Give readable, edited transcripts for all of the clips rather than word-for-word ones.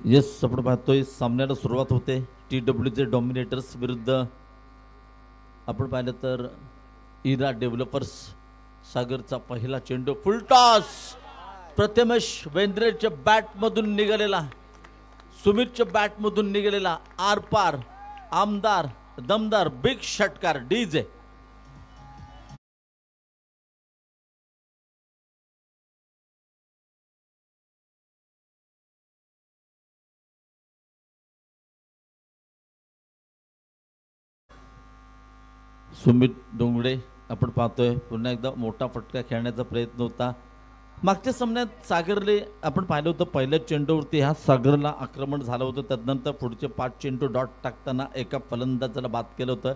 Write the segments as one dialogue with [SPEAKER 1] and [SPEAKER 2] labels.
[SPEAKER 1] Yes, आपण पाहतोय सामन्याला सुरुवात होते TWJ डॉमिनेटर्स विरुद्ध आपण पाहिलं तर इरा डेव्हलपर्स. सागरचा पहिला चेंडू फुल टॉस, प्रथमेश वेंद्रेच्या बॅटमधून निघालेला, सुमितच्या बॅटमधून निघालेला आरपार आमदार दमदार बिग षटकार डीजे. सुमित डोंगडे आपण पाहतोय पुन्हा एकदा मोठा फटका खेळण्याचा प्रयत्न होता. मागच्या सामन्यात सागरले आपण पाहिलं होतं पहिल्या चेंडूवरती ह्या सागरला आक्रमण झालं होतं. त्यानंतर पुढचे 5 चेंडू डॉट टाकताना एका फलंदाजाला बाद केलं होतं.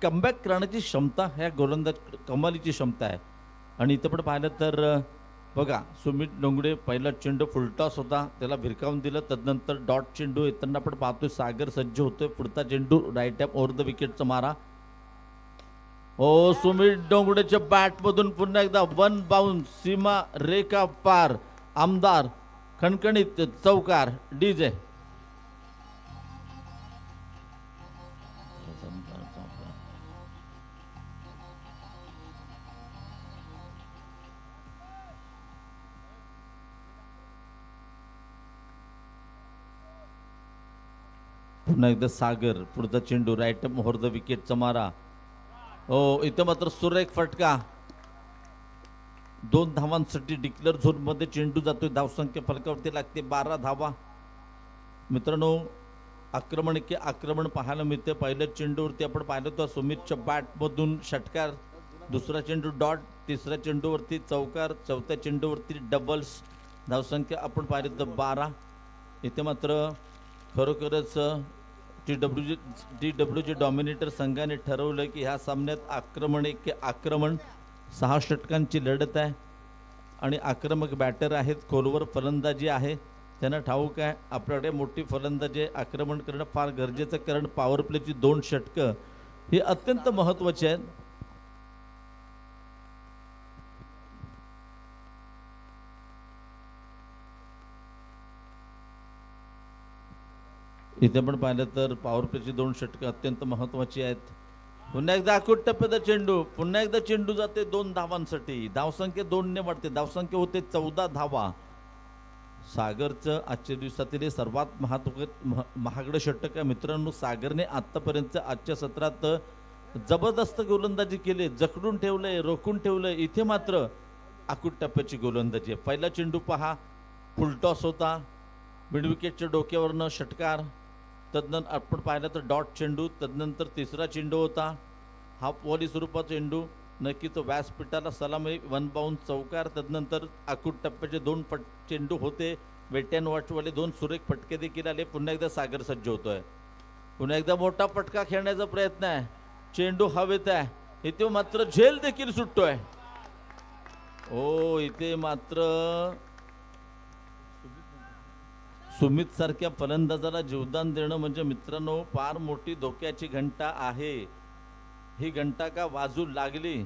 [SPEAKER 1] कमबॅक करण्याची क्षमता ह्या गोलंदाज कमालीची क्षमता आहे. आणि इथं पण पाहिलं तर बघा सुमित डोंगडे पहिला चेंडू फुलटॉस होता, त्याला भिरकावून दिलं. त्यानंतर डॉट चेंडू येताना आपण पाहतोय सागर सज्ज होतोय. पुढचा चेंडू राईट हॅप ओव्हर द विकेटचा मारा. सुमित डोंगडेच्या बॅटमधून पुन्हा एकदा वन बाउन्स, सीमा रेखा पार, आमदार खणखणीत चौकार डीजे. पुन्हा एकदा सागर, पुढचा चेंडू राईट ओव्हर द विकेटचा मारा. इथं मात्र सुरेख फटका. 2 धावांसाठी डिक्लेअर झोन मध्ये चेंडू जातोय. धावसंख्या फलकावरती लागते 12 धावा. मित्रांनो आक्रमण पाहायला मिळते. पहिल्या चेंडूवरती आपण पाहिलं होतं सुमितच्या बॅटमधून षटकार, दुसरा चेंडू डॉट, तिसऱ्या चेंडूवरती चौकार, चौथ्या चेंडूवरती डबल्स. धावसंख्या आपण पाहिलं तर 12. इथे मात्र खरोखरच TWJ डॉमिनेटर संघाने ठरवलं की ह्या सामन्यात आक्रमण 6 षटकांची लढत आहे आणि आक्रमक बॅटर आहेत, खोलवर फलंदाजी आहे. त्यांना ठाऊक आहे आपल्याकडे मोठी फलंदाजी, आक्रमण करणं फार गरजेचं, कारण पॉवर प्लेची 2 षटकं ही अत्यंत महत्त्वाची आहेत. इथे पण पाहिलं तर पॉवर प्लेची 2 षटकं अत्यंत महत्त्वाची आहेत. पुन्हा एकदा आखूट टप्प्याचा चेंडू, पुन्हा एकदा चेंडू जाते 2 धावांसाठी. धावसंख्या 2 ने वाढते, धावसंख्या होते 14 धावा. सागरचं आजच्या दिवसातील सर्वात महागडं षटक आहे मित्रांनो. सागरने आतापर्यंत आजच्या सत्रात जबरदस्त गोलंदाजी केली, जखडून ठेवलंय, रोखून ठेवलंय. इथे मात्र आखूट टप्प्याची गोलंदाजी आहे. पहिला चेंडू पहा, फुलटॉस होता, मिड विकेटच्या डोक्यावरनं षटकार. तदनंतर आपण पाहिलं तर डॉट चेंडू, तदनंतर तिसरा चेंडू होता हाफ वॉली स्वरूपाचा चेंडू, नक्की तो व्यासपीठाला सलामी, वन बाउन्स चौकार. तदनंतर आखूट टप्प्याचे 2 चेंडू होते, वेट अँड वॉचवाले 2 सुरेख फटके देखील आले. पुन्हा एकदा सागर सज्ज होतोय, पुन्हा एकदा मोठा फटका खेळण्याचा प्रयत्न आहे. चेंडू हवेत आहे, इथे मात्र झेल देखील सुटतोय. इथे मात्र सुमित सारख्या फलंदाजाला जीवदान देणं म्हणजे मित्रांनो फार मोठी धोक्याची घंटा आहे. ही घंटा का वाजू लागली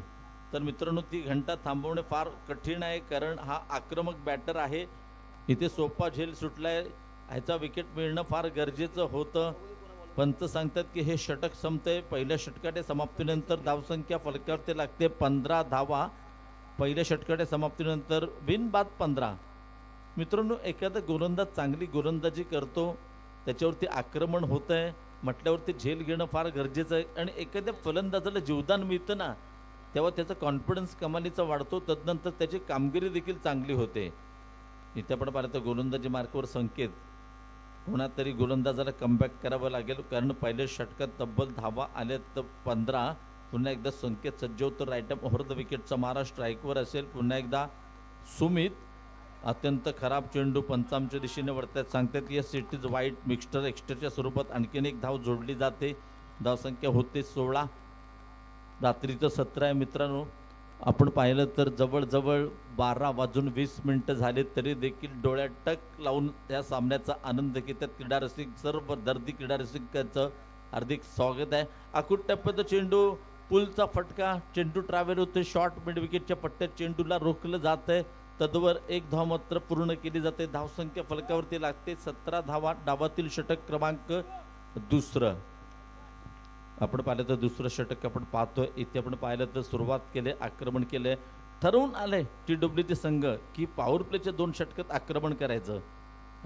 [SPEAKER 1] तर मित्रांनो ती घंटा थांबवणे फार कठीण आहे, कारण हा आक्रमक बॅटर आहे. इथे सोपा झेल सुटलाय, ह्याचा विकेट मिळणं फार गरजेचं होतं. पंत सांगतात की हे षटक संपतंय. पहिल्या षटकाच्या समाप्तीनंतर धावसंख्या फलकावरती लागते 15 धावा. पहिल्या षटकाच्या समाप्तीनंतर बिनबाद 15. मित्रांनो एखादा गोलंदाज चांगली गोलंदाजी करतो, त्याच्यावरती आक्रमण होत आहे म्हटल्यावरती झेल घेणं फार गरजेचं आहे. आणि एखाद्या फलंदाजाला जीवदान मिळतं ना, तेव्हा त्याचा कॉन्फिडन्स कमालीचा वाढतो, तदनंतर त्याची कामगिरी देखील चांगली होते. इथे आपण पाहिलं तर गोलंदाजी मार्कवर संकेत, कोणातरी गोलंदाजाला कमबॅक करावं लागेल, कारण पहिल्या षटकात तब्बल धावा आल्यात 15. पुन्हा एकदा संकेत सज्ज होतो, राईट अप ओव्हर द विकेटचा मारा, स्ट्राईकवर असेल. पुन्हा एकदा सुमित, अत्यंत खराब चेंडू पंचांच्या दिशेने वळतात, सांगतात येस इट इज वाईट मिक्स्टर एक्स्ट्राच्या स्वरूपात आणखीन एक धाव जोडली जाते. धावसंख्या होते 16. रात्रीचं सत्र आहे मित्रांनो. आपण पाहिलं तर जवळजवळ 12:20 झाले तरी देखील डोळ्यात टक लावून या सामन्याचा आनंद घेतात क्रीडारसिक. सर्व दर्दी क्रीडारसिकांचं हार्दिक स्वागत आहे. आखूट टप्प्याचा चेंडू, पुलचा फटका, चेंडू ट्रॅव्हल होते, शॉर्ट मिड विकेटच्या पट्ट्यात चेंडूला रोखलं जात आहे. तद्वर 1 धाव मात्र पूर्ण केली जाते. धावसंख्या फलकावरती लागते 17 धावा. डावातील षटक क्रमांक दुसरं आपण पाहिलं तर दुसरं षटक आपण पाहतोय. इथे आपण पाहिलं तर सुरुवात केले, आक्रमण केले, ठरवून आले TWT संघ की पॉवर प्लेच्या 2 षटकात आक्रमण करायचं.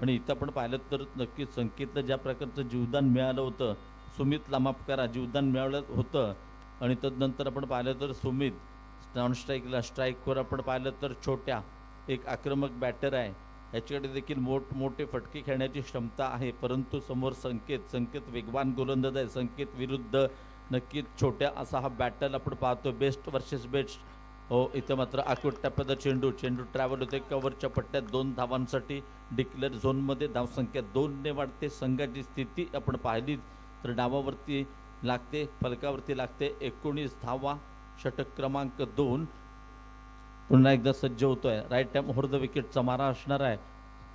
[SPEAKER 1] आणि इथं आपण पाहिलं तर नक्कीच संकेतला ज्या प्रकारचं जीवदान मिळालं होतं, सुमित लामापकारा जीवदान मिळालं होतं. आणि तदनंतर आपण पाहिलं तर सुमित नॉन स्ट्राईकला, स्ट्राईकवर आपण पाहिलं तर छोट्या एक आक्रमक बॅटर आहे, याच्याकडे देखील मोठे फटके खेळण्याची क्षमता आहे. परंतु समोर संकेत वेगवान गोलंदाज आहे. संकेत विरुद्ध नक्कीच छोट्या असा हा बॅटल आपण पाहतो, बेस्ट वर्सेस बेस्ट. हो, इथे मात्र आखूट टप्प्यात चेंडू ट्रॅव्हल होते कव्हरच्या पट्ट्यात 2 धावांसाठी. डिक्लेअर झोनमध्ये धावसंख्या 2ने वाढते. संघाची स्थिती आपण पाहिली तर डावावरती लागते, फलकावरती लागते 19 धावा. षटक क्रमांक 2 पुन्हा एकदा सज्ज होतोय. राईट टाइम ओव्हर द विकेटचा मारा असणार आहे.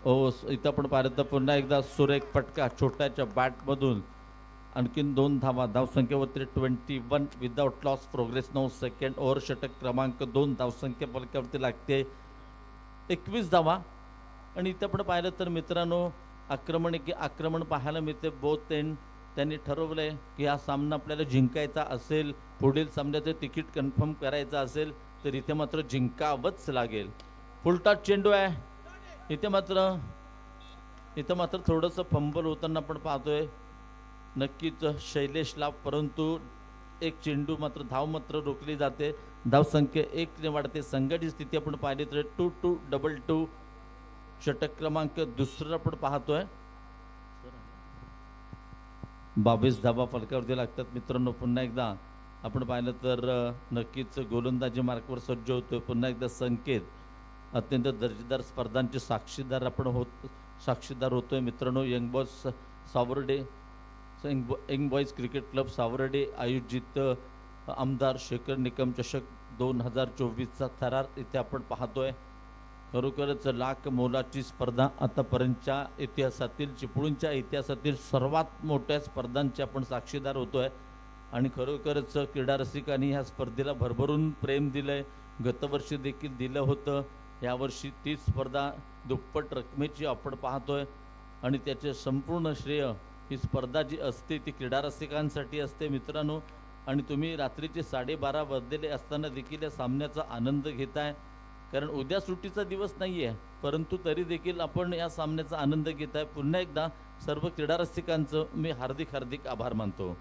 [SPEAKER 1] ओ इथं आपण पाहिलं तर पुन्हा एकदा सुरेख फटका छोट्याच्या बॅटमधून. आणखीन 2 धावा. धावसंख्येवरती 21 without loss. Progress 9 second. Over षटक क्रमांक 2. धावसंख्या फलकावरती लागते 21 धावा. आणि इथं आपण पाहिलं तर मित्रांनो आक्रमण पाहायला मिळते बोथ एंड. त्यांनी ठरवलंय की हा सामना आपल्याला जिंकायचा असेल, पुढील सामन्याचं तिकीट कन्फर्म करायचं असेल तर इथे मात्र जिंकावंच लागेल. फुलटॉस चेंडू आहे. इथे मात्र थोडंसं फंबल होताना आपण पाहतोय नक्कीच शैलेशला. परंतु एक चेंडू मात्र धाव मात्र रोखली जाते. धावसंख्या 1ने वाढते. संघाची स्थिती आपण पाहिली तर 2-2-2-2. षटक क्रमांक दुसरं आपण पाहतोय. 22 धावा फलकावरती लागतात. मित्रांनो पुन्हा एकदा आपण पाहिलं तर नक्कीच गोलंदाजी मार्कवर सज्ज होतोय. पुन्हा एकदा संकेत अत्यंत दर्जेदार स्पर्धांचे साक्षीदार होतोय. मित्रांनो young boys cricket club Savarde आयोजित आमदार शेखर निकम चषक 2024चा थरार इथे आपण पाहतोय. खरोखरच लाख मोलाची स्पर्धा. आतापर्यंतच्या इतिहासातील, चिपळूणच्या इतिहासातील सर्वात मोठ्या स्पर्धांचे आपण साक्षीदार होतोय. आणि खरोखरच क्रीडा रसिकांनी ह्या स्पर्धेला भरभरून प्रेम दिलंय. गतवर्षी देखील दिलं होतं. यावर्षी ती स्पर्धा दुप्पट रकमेची आपण पाहतोय. आणि त्याचे संपूर्ण श्रेय ही स्पर्धा जी असते ती क्रीडा रसिकांसाठी असते मित्रांनो. आणि तुम्ही रात्रीचे 12:30 वाजलेले असताना देखील या सामन्याचा आनंद घेताय. कारण उद्या सुट्टीचा दिवस नाही आहे, परंतु तरी देखील आपण या सामन्याचा आनंद घेताय. पुन्हा एकदा सर्व क्रीडा रसिकांचं मी हार्दिक आभार मानतो.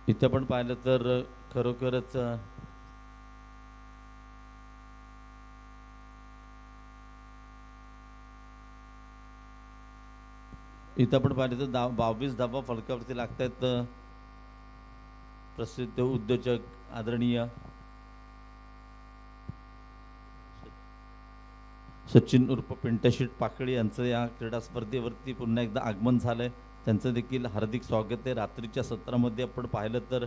[SPEAKER 1] इथे आपण पाहिलं तर खरोखरच इथं आपण पाहिलं तर 22 धावा फलकावरती लागतात. प्रसिद्ध उद्योजक आदरणीय सचिन उर्फ पिंटशीट पाकळी यांचं या क्रीडा स्पर्धेवरती पुन्हा एकदा आगमन झालंय. त्यांचं देखील हार्दिक स्वागत आहे. रात्रीच्या सत्रामध्ये आपण पाहिलं तर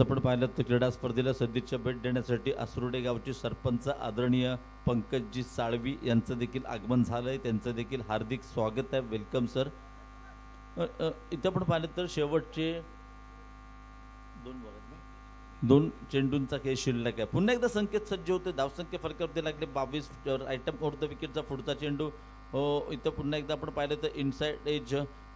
[SPEAKER 1] आपण पाहिलं तर क्रीडा स्पर्धेला सदिच्छा भेट देण्यासाठी आसरुडे गावचे सरपंच आदरणीय पंकजी साळवी यांचं देखील आगमन झालंय. त्यांचं देखील हार्दिक स्वागत आहे. Welcome sir. इथे आपण पाहिलं तर शेवटचे 2 चेंडूंचा खेळ शिल्लक आहे. पुन्हा एकदा संकेत सज्ज होते. धावसंख्या फलकावरती लागले 22. आयटम ओव्हर द विकेटचा पुढचा चेंडू. इथं पुन्हा एकदा आपण पाहिलं तर इनसाइड एज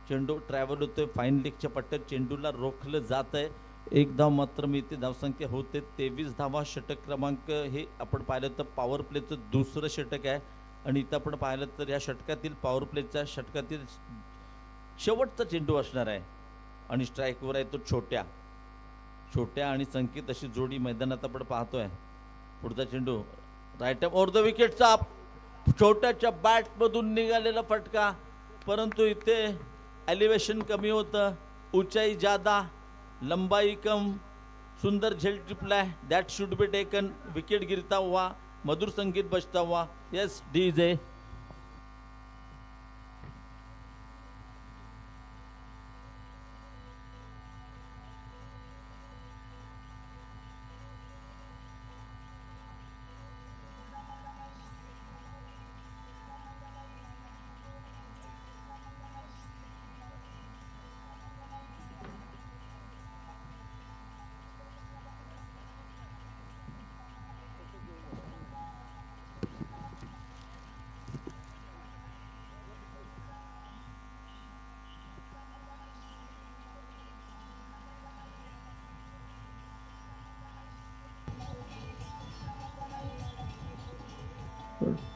[SPEAKER 1] चेंडू ट्रॅव्हल होतोय. फाईन लेगच्या पट्ट्यात चेंडूला रोखलं जात आहे. 1 धाव मात्र मिळते. धावसंख्या होते 23 धावा. षटक क्रमांक हे आपण पाहिलं तर पॉवर प्लेचं दुसरं षटक आहे. आणि इथं आपण पाहिलं तर या षटकातील पॉवर प्लेच्या षटकातील शेवटचा चेंडू असणार आहे. आणि स्ट्राईकवर आहे तो छोट्या आणि संकेत अशी जोडी मैदानात आपण पाहतोय. पुढचा चेंडू राईट ओव्हर द विकेटचा छोट्याच्या बॅटमधून निघालेला फटका. परंतु इथे एलिव्हेशन कमी होतं, ऊंचाई ज्यादा, लंबाई कम. सुंदर झेल ट्रिपला that should be taken. Wicket गिरता हुआ, मधुर संगीत बजता हुआ. Yes DJ.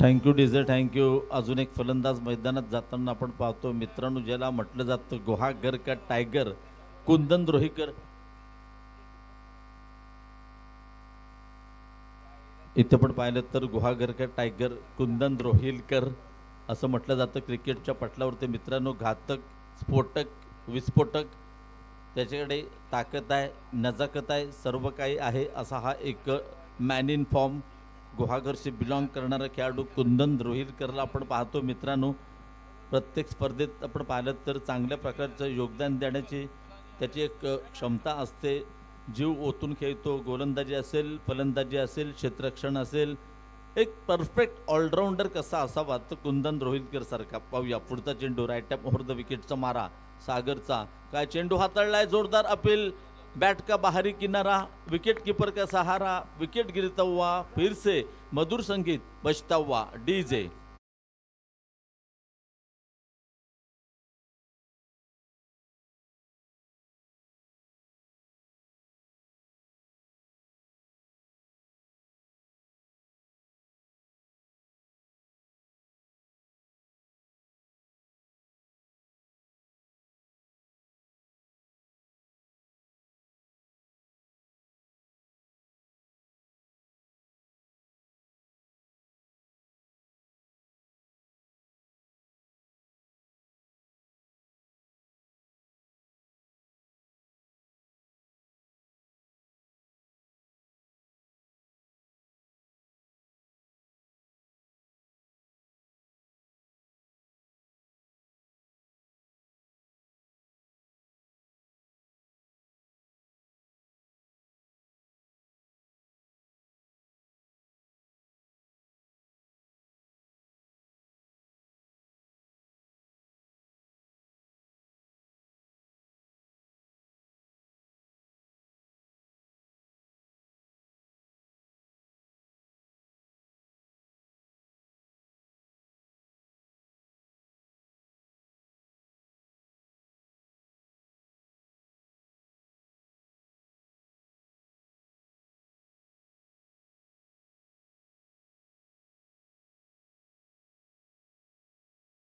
[SPEAKER 1] Thank you DJ, thank you. अजून एक फलंदाज मैदानात जाताना आपण पाहतो मित्रांनो, ज्याला म्हटलं जातं गुहागर का टायगर, कुंदन रोहीकर. इथे पण पाहिलं तर गुहागर का टायगर कुंदन रोहिलकर असं म्हटलं जातं क्रिकेटच्या पटलावरती. मित्रांनो, घातक, स्फोटक, विस्फोटक, त्याच्याकडे ताकद आहे, नजाकत आहे, सर्व काही आहे असा हा एक मॅन इन फॉर्म गुहागरशी बिलॉंग करणारा खेळाडू कुंदन रोहिलकरला आपण पाहतो. मित्रांनो, प्रत्येक स्पर्धेत आपण पाहिलं तर चांगल्या प्रकारचं योगदान देण्याची त्याची एक क्षमता असते. जीव ओतून खेळतो. गोलंदाजी असेल, फलंदाजी असेल, क्षेत्ररक्षण असेल, एक परफेक्ट ऑलराऊंडर कसा असावा तर कुंदन रोहिलकर सारखा. पाहूया पुढचा चेंडू, राईट अप ओव्हर द विकेटचा मारा सागरचा. काय चेंडू हाताळलाय, जोरदार अपील, बैट का बाहरी किनारा, विकेट कीपर का सहारा, विकेट गिरता हुआ, फिर से मधुर संगीत बजता हुआ, डीजे.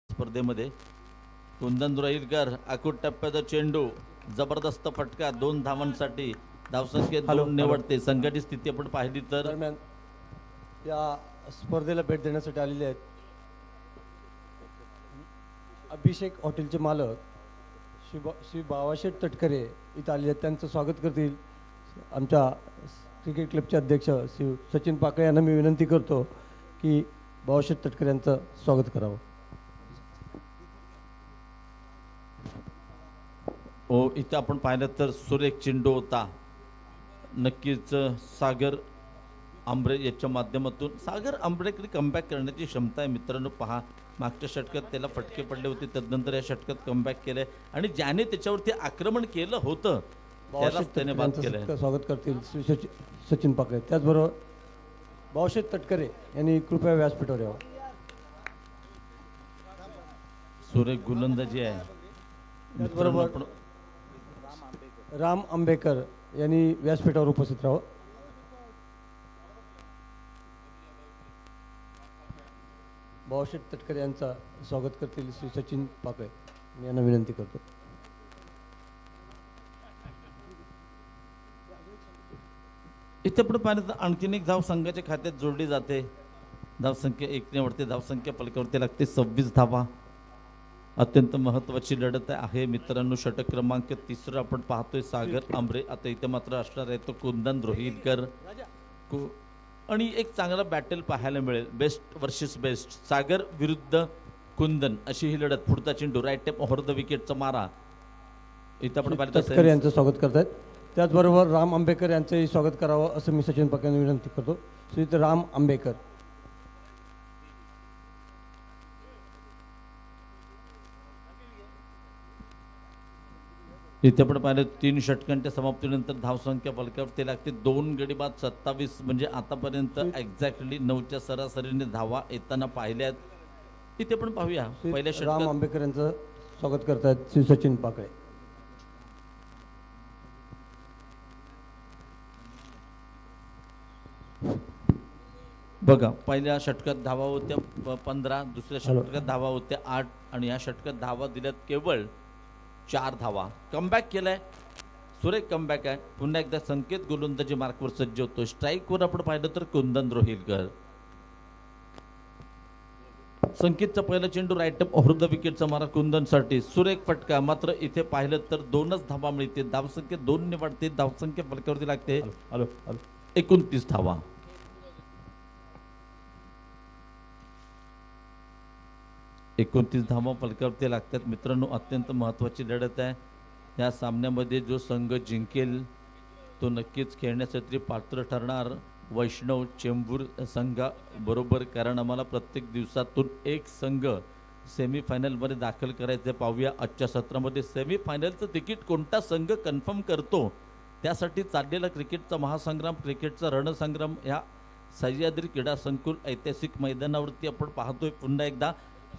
[SPEAKER 1] स्पर्धेमध्ये कुंदन रोहिलकर अकूट टप्प्याचा चेंडू, जबरदस्त फटका, 2 धावांसाठी. धावसंख्येत 2 निवडते. संघटित स्थिती आपण पाहिली तर
[SPEAKER 2] दरम्यान या स्पर्धेला भेट देण्यासाठी आलेले आहेत अभिषेक हॉटेलचे मालक श्री बावाशेठ तटकरे इथं आलेले आहेत. त्यांचं स्वागत करतील आमच्या क्रिकेट क्लबचे अध्यक्ष श्री सचिन पाकळे यांना मी विनंती करतो की बावाशेठ तटकरे यांचं स्वागत करावं.
[SPEAKER 1] हो, इथे आपण पाहिलं तर सुरेख चेंडू होता. नक्कीच सागर आंबरे याच्या माध्यमातून सागर आंबरेकडे कमबॅक करण्याची क्षमता आहे. मित्रांनो पहा, मागच्या षटकात त्याला फटके पडले होते, तदनंतर या षटकात कमबॅक केलंय आणि ज्याने त्याच्यावरती आक्रमण केलं होतं त्यालाच त्याने बाद केलंय.
[SPEAKER 2] स्वागत करतील श्री सचिन पाकळे. त्याचबरोबर बावशेठ तटकरे यांनी कृपया व्यासपीठावर यावं.
[SPEAKER 1] सुरेख गोलंदाजी आहे.
[SPEAKER 2] त्याचबरोबर राम आंबेकर यांनी व्यासपीठावर उपस्थित राहावं. बावशेठ तटकरे यांचा स्वागत करतील श्री सचिन पाकळे. मी यांना विनंती करतो.
[SPEAKER 1] इथे पण पाहिलं तर आणखीन एक धाव संघाच्या खात्यात जोडली जाते. धावसंख्या 1 निवडते. धावसंख्या फलकावरती लागते 26 धावा. अत्यंत महत्त्वाची लढत आहे मित्रांनो. षटक क्रमांक 3 आपण पाहतोय सागर आंबरे. आता इथे मात्र असणार आहे तो कुंदन रोहिलकर. आणि एक चांगला बॅटल पाहायला मिळेल, बेस्ट वर्सेस बेस्ट, सागर विरुद्ध कुंदन अशी ही लढत. पुढचा चेंडू, राईट टेप ओव्हर द विकेटचा मारा. इथं आपण
[SPEAKER 2] तटकरे यांचं स्वागत करतायत. त्याचबरोबर राम आंबेकर यांचंही स्वागत करावं असं मी सचिन पाकळेंना विनंती करतो. श्रीयुत राम आंबेकर.
[SPEAKER 1] इथे आपण पाहिलं 3 षटकांच्या समाप्तीनंतर धावसंख्या फलकावरती लागते 2 गडी बाद 27. म्हणजे आतापर्यंत एक्झॅक्टली 9च्या सरासरीने धावा येताना पाहिल्यात. इथे पण पाहूया पहिल्या
[SPEAKER 2] राम
[SPEAKER 1] षटकात
[SPEAKER 2] आंबेकर यांचं स्वागत करतायत श्री सचिन पाकळे.
[SPEAKER 1] बघा, पहिल्या षटकात धावा होत्या 15, दुसऱ्या षटकात धावा होत्या 8 आणि या षटकात धावा दिल्यात केवळ 4 धावा. कमबॅक केलाय, सुरेख कमबॅक आहे. पुन्हा एकदा संकेत गोलंदाजी मार्कवर सज्ज होतो. स्ट्राईकवर आपण पाहिलं तर कुंदन रोहिलकर. संकेतचा पहिला चेंडू राईट अप ओव्हर द विकेटचा मारा कुंदनसाठी. सुरेख फटका. मात्र इथे पाहिलं तर 2च धावा मिळते. धावसंख्या 2 ने वाढते. धावसंख्या फलकावरती लागते 29 धावा. धावा फलकावरती लागतात. मित्रांनो, अत्यंत महत्त्वाची लढत आहे. या सामन्यामध्ये जो संघ जिंकेल तो नक्कीच खेळण्यासाठी पात्र ठरणार वैष्णव चेंबूर संघाबरोबर, कारण आम्हाला प्रत्येक दिवसातून एक संघ सेमीफायनलमध्ये दाखल करायचे. पाहूया आजच्या सत्रामध्ये सेमीफायनलचं तिकीट कोणता संघ कन्फर्म करतो. त्यासाठी चाललेला क्रिकेटचा महासंग्राम, क्रिकेटचा रणसंग्राम या सह्याद्री क्रीडा संकुल ऐतिहासिक मैदानावरती आपण पाहतोय. पुन्हा एकदा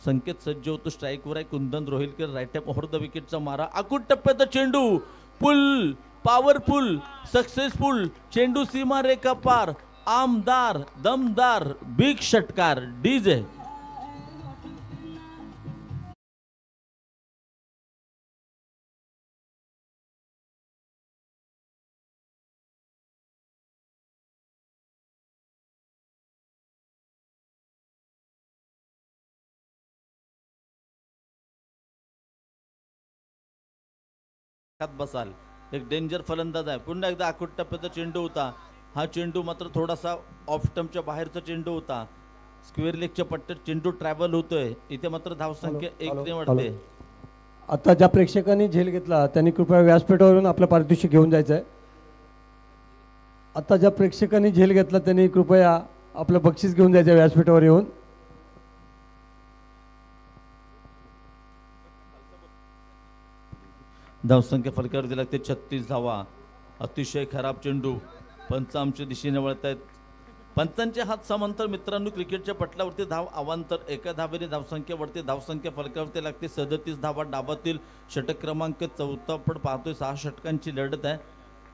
[SPEAKER 1] संकेत सज्ज होतो. स्ट्राईकवर आहे कुंदन रोहिलकर. राईट अप ओव्हर द विकेटचा मारा. आखूड टप्प्याचा चेंडू, पुल, पॉवरफुल, सक्सेसफुल चेंडू, सीमा रेखा पार, आमदार, दमदार, बिग षटकार. डीजे बसाल. एक डेंजर फलंदाज आहे. पुन्हा एकदा आखूड टप्प्याचा चेंडू होता. हा चेंडू मात्र थोडासा ऑफ स्टंपच्या बाहेरचा चेंडू होता. स्क्वेअर लेगच्या पट्ट्यात चेंडू ट्रॅव्हल होतोय. इथे मात्र धावसंख्या 1 ने वाढते.
[SPEAKER 2] आता ज्या प्रेक्षकांनी झेल घेतला त्यांनी कृपया व्यासपीठावरून आपलं पारितोषिक घेऊन जायचं आहे. आता ज्या प्रेक्षकांनी झेल घेतला त्यांनी कृपया आपलं बक्षीस घेऊन जायचं व्यासपीठावर येऊन.
[SPEAKER 1] धावसंख्या फलकावरती लागते 36 धावा. अतिशय खराब चेंडू. पंच आमच्या दिशेने वळत आहेत. पंचांचे हात समांतर. मित्रांनो, क्रिकेटच्या पटलावरती धाव अवांतर. एका धावेने धावसंख्येवरती धावसंख्या फलकावरती लागते 37 धावा. डाबातील षटक क्रमांक 4 आपण पाहतोय. 6 षटकांची लढत आहे.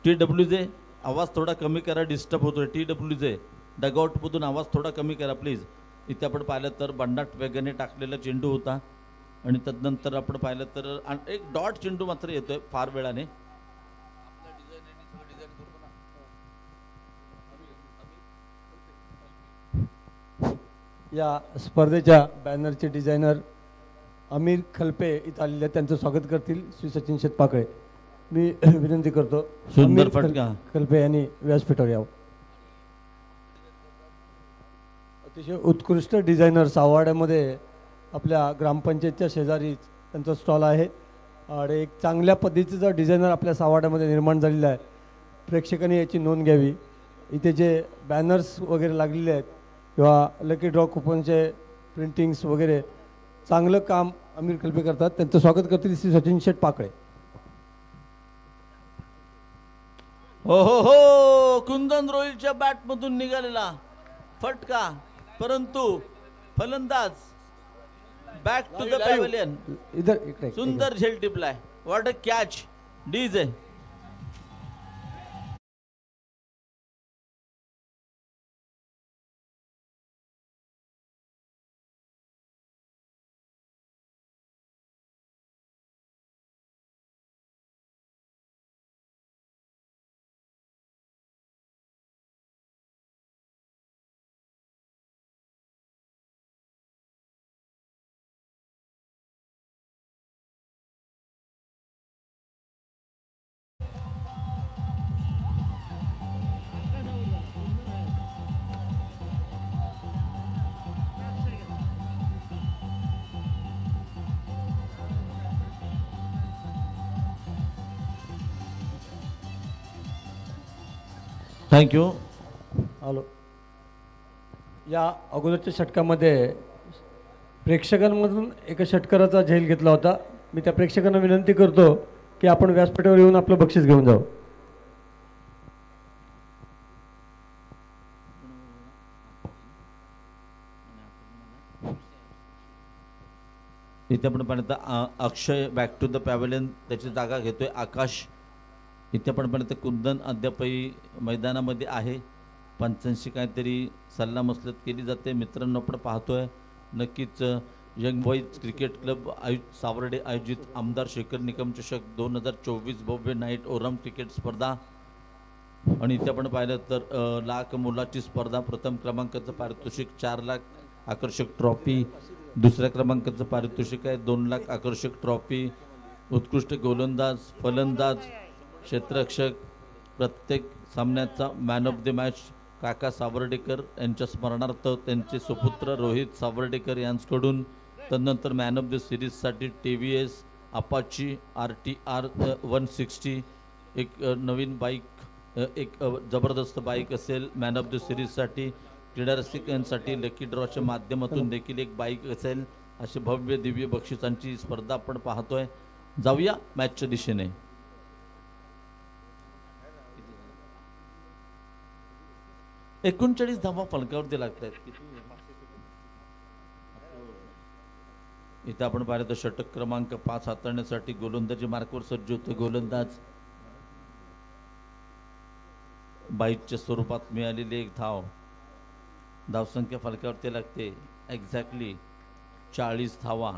[SPEAKER 1] TWJ आवाज थोडा कमी करा, डिस्टर्ब होतोय. TWJ डगआउटमधून आवाज थोडा कमी करा प्लीज. इथे आपण पाहिलं तर बंडाट वेगाने टाकलेला चेंडू होता आणि तदनंतर आपण पाहिलं तर एक डॉट चेंडू मात्र येतोय फार वेळाने.
[SPEAKER 2] या स्पर्धेच्या बॅनरचे डिझायनर अमीर खलपे इथं आलेले त्यांचं स्वागत करतील श्री सचिन शेटपाकळे. मी विनंती करतो
[SPEAKER 1] सुंदर फटका.
[SPEAKER 2] खलपे यांनी व्यासपीठावर यावं. अतिशय उत्कृष्ट डिझायनर सावाड्यामध्ये आपल्या ग्रामपंचायतच्या शेजारी त्यांचा स्टॉल आहे आणि एक चांगल्या पद्धतीचा डिझायनर आपल्या सावाड्यामध्ये निर्माण झालेला आहे. प्रेक्षकांनी याची नोंद घ्यावी. इथे जे बॅनर्स वगैरे लागलेले आहेत किंवा लकी ड्रॉ कुपनचे प्रिंटिंग्स वगैरे चांगलं काम अमीर खलपे करतात. त्यांचं स्वागत करतील श्री सचिन शेटपाकळे.
[SPEAKER 1] हो हो हो, कुंदन रोहिलच्या बॅटमधून निघालेला फटका, परंतु फलंदाज बॅक टू द पॅव्हेलियन.
[SPEAKER 2] इधर
[SPEAKER 1] सुंदर झेल टिपलाय. What a catch. DJ thank you.
[SPEAKER 2] Hello. या अगोदरच्या षटकामध्ये प्रेक्षकांमधून एका षटकाराचा झेल घेतला होता. मी त्या प्रेक्षकांना विनंती करतो की आपण व्यासपीठावर येऊन आपलं बक्षीस घेऊन जाऊ.
[SPEAKER 1] इथे आपण पाहता अक्षय बॅक टू द पॅव्हेलियन त्याची जागा घेतोय. आकाश इथे आपण पाहता कुंदन अद्यापही मैदानामध्ये आहे. पंचांशी काहीतरी सल्लामसलत केली जाते. मित्रांनो, आपण पाहतोय नक्कीच young boys cricket club Savarde आयोजित आमदार शेखर निकम चषक 2024 भव्य नाईट ओरम क्रिकेट स्पर्धा. आणि इथे आपण पाहिलं तर लाख मुलाची स्पर्धा. प्रथम क्रमांकाचं पारितोषिक 4 लाख आकर्षक ट्रॉफी. दुसऱ्या क्रमांकाचं पारितोषिक आहे 2 लाख आकर्षक ट्रॉफी. उत्कृष्ट गोलंदाज, फलंदाज, क्षेत्ररक्षक, प्रत्येक सामन्याचा मॅन ऑफ द मॅच काका सावर्डेकर यांच्या स्मरणार्थ त्यांचे सुपुत्र रोहित सावर्डेकर यांच्याकडून. तदनंतर मॅन ऑफ द सिरीजसाठी TVS अपाची RTR 160 एक नवीन बाईक, एक जबरदस्त बाईक असेल. मॅन ऑफ द सिरीजसाठी क्रीडा रसिकांसाठी लकी ड्रॉच्या माध्यमातून देखील एक बाईक असेल. असे भव्य दिव्य बक्षिसांची स्पर्धा आपण पाहतोय. जाऊया मॅचच्या दिशेने. 39 धावा फलकावरती लागत आहेत. इथे आपण पाहिलं तर षटक क्रमांक 5 हाताळण्यासाठी गोलंदाजी मार्कवर सज्ज होते गोलंदाज. बाईटच्या स्वरूपात मिळालेली एक धावसंख्या फलकावरती लागते एक्झॅक्टली 40 धावा.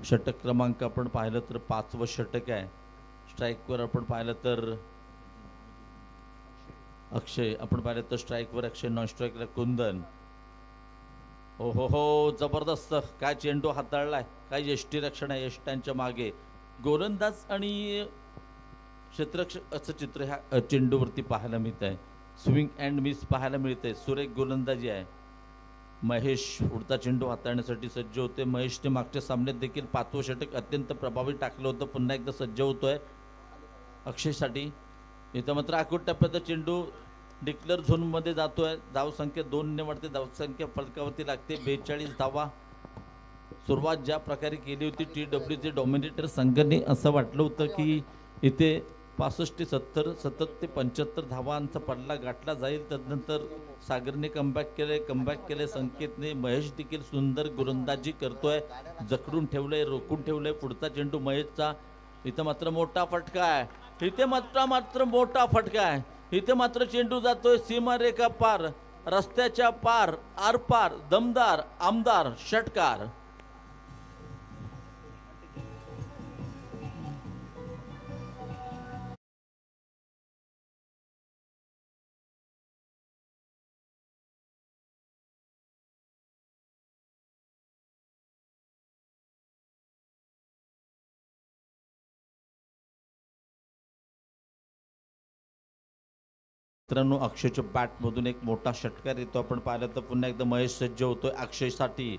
[SPEAKER 1] षटक क्रमांक आपण पाहिलं तर 5वं षटक आहे. स्ट्राईकवर आपण पाहिलं तर अक्षय, आपण पाहिलं तर स्ट्राईकवर अक्षय, नॉन स्ट्राईकला कुंदन. हो हो हो, जबरदस्त काय चेंडू हाताळलाय, काय यष्टी रक्षण आहे. यष्ट्यांच्या मागे गोलंदाज आणि क्षेत्ररक्षक असं चित्र ह्या चेंडूवरती पाहायला मिळत आहे. स्विंग अँड मिस पाहायला मिळते. सुरेख गोलंदाजी आहे. महेश पुढचा चेंडू हाताळण्यासाठी सज्ज होते. महेशने मागच्या सामन्यात देखील 5वं षटक अत्यंत प्रभावी टाकलं होतं. पुन्हा एकदा सज्ज होतोय अक्षयसाठी. इथं मात्र आखूट टप्प्यात चेंडू डिक्लेअर झोनमध्ये जातोय. धावसंख्या 2 ने वाढते. धावसंख्या फलकावरती लागते 42 धावा. सुरुवात ज्या प्रकारे केली होती TWचे डॉमिनेटर संघाने, असं वाटलं होतं की इथे 65 ते 70, 70 ते 75 धावांचा पडला गाठला जाईल. तदनंतर सागरने कमबॅक केले. संकेतने, महेश देखील सुंदर गोलंदाजी करतोय. जखडून ठेवलंय, रोखून ठेवलंय. पुढचा चेंडू महेशचा. इथं मात्र मोठा फटका आहे. इथे मात्र मोठा फटका आहे. इथे मात्र चेंडू जातोय सीमारेखा पार, रस्त्याच्या पार, आरपार. दमदार आमदार षटकार. मित्रांनो, अक्षयच्या बॅटमधून एक मोठा षटकार येतो. आपण पाहिलं तर पुन्हा एकदा महेश सज्ज होतोय अक्षयसाठी.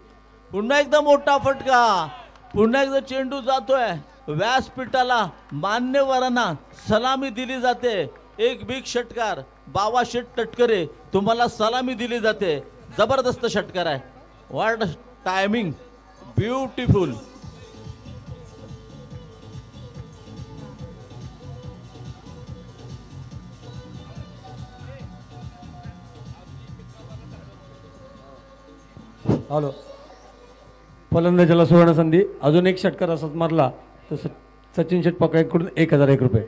[SPEAKER 1] पुन्हा एकदा मोठा फटका. पुन्हा एकदा चेंडू जातोय व्यासपीठाला. मान्यवरांना सलामी दिली जाते. एक बिग षटकार. बावाशेठ तटकरे तुम्हाला सलामी दिली जाते. जबरदस्त षटकार आहे. What timing, beautiful.
[SPEAKER 2] हॅलो, फलंदाजाला सुवर्ण संधी. अजून एक षटकार असाच मारला तर सचिन शेट पाकळेकडून 1001 रुपये.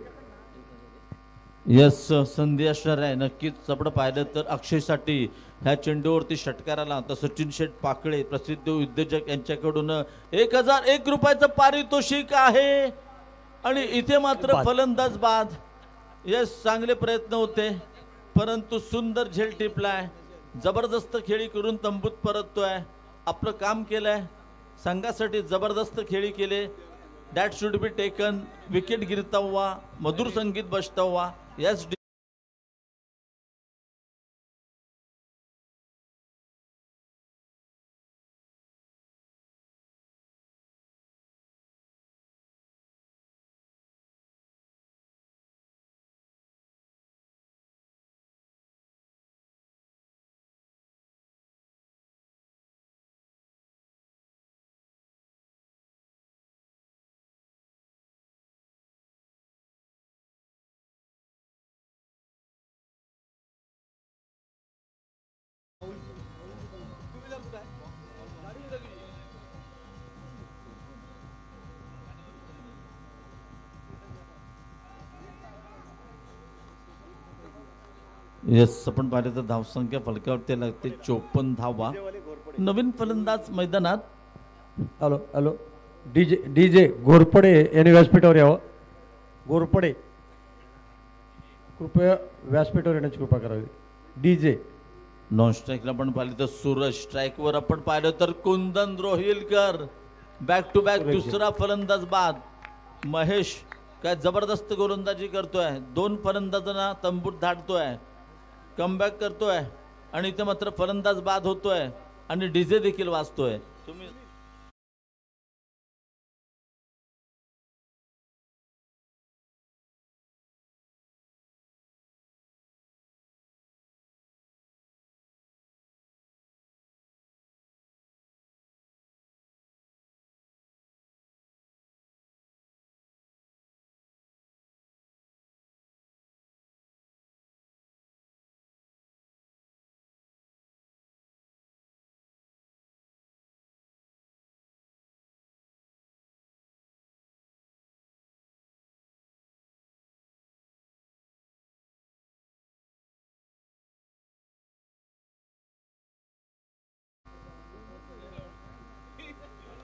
[SPEAKER 1] यस, संधी असणार आहे नक्कीच. आपण पाहिलं तर अक्षयसाठी ह्या चेंडूवरती षटकार आला तर सचिन शेट पाकळे प्रसिद्ध उद्योजक यांच्याकडून 1001 रुपयाचं पारितोषिक आहे. आणि इथे मात्र फलंदाज बाद. यस, चांगले प्रयत्न होते परंतु सुंदर झेल टिपलाय. जबरदस्त खेळी करून तंबूत परततोय. आपलं काम केलंय. संघासाठी जबरदस्त खेळी केले. That should be taken. Wicket गिरता हुआ, मधुर संगीत बजता हुआ. यस. येस, आपण पाहिलं तर धावसंख्या फलकावरती लागते 54 धावा. नवीन फलंदाज मैदानात.
[SPEAKER 2] हॅलो हॅलो, डीजे घोरपडे यांनी व्यासपीठावर यावं. घोरपडे, कृपया व्यासपीठावर येण्याची कृपा करावी. डीजे.
[SPEAKER 1] नॉन स्ट्राईकला आपण पाहिलं तर सूरज, स्ट्राईकवर आपण पाहिलं तर कुंदन रोहिलकर. बॅक टू बॅक दुसरा फलंदाज बाद. महेश काय जबरदस्त गोलंदाजी करतोय, 2 फलंदाजांना तंबूत धाडतोय, कमबॅक करतोय आणि इथे मात्र फलंदाज बाद होतोय आणि डीजे देखील वाजतोय. तुम्ही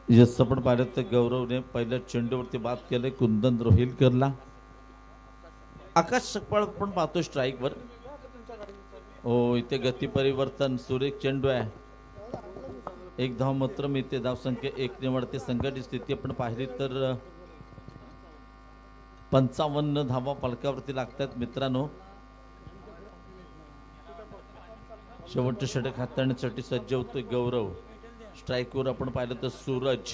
[SPEAKER 1] यस, आपण पाहिलं तर गौरवने पहिल्या चेंडूवरती बाद केले कुंदन रोहिलकरला. आकाश सकपाळ पण पाहतो स्ट्राईकवर. हो, इथे गती परिवर्तन, सुरेख चेंडू आहे. 1 धाव मात्र मिळते, धावसंख्या 1 निवडते. संघटित स्थिती आपण पाहिली तर 55 धावा फलकावरती लागतात मित्रांनो. शेवटचे षटक हाताळण्यासाठी सज्ज होतोय गौरव. स्ट्राईकवर आपण पाहिलं तर सूरज.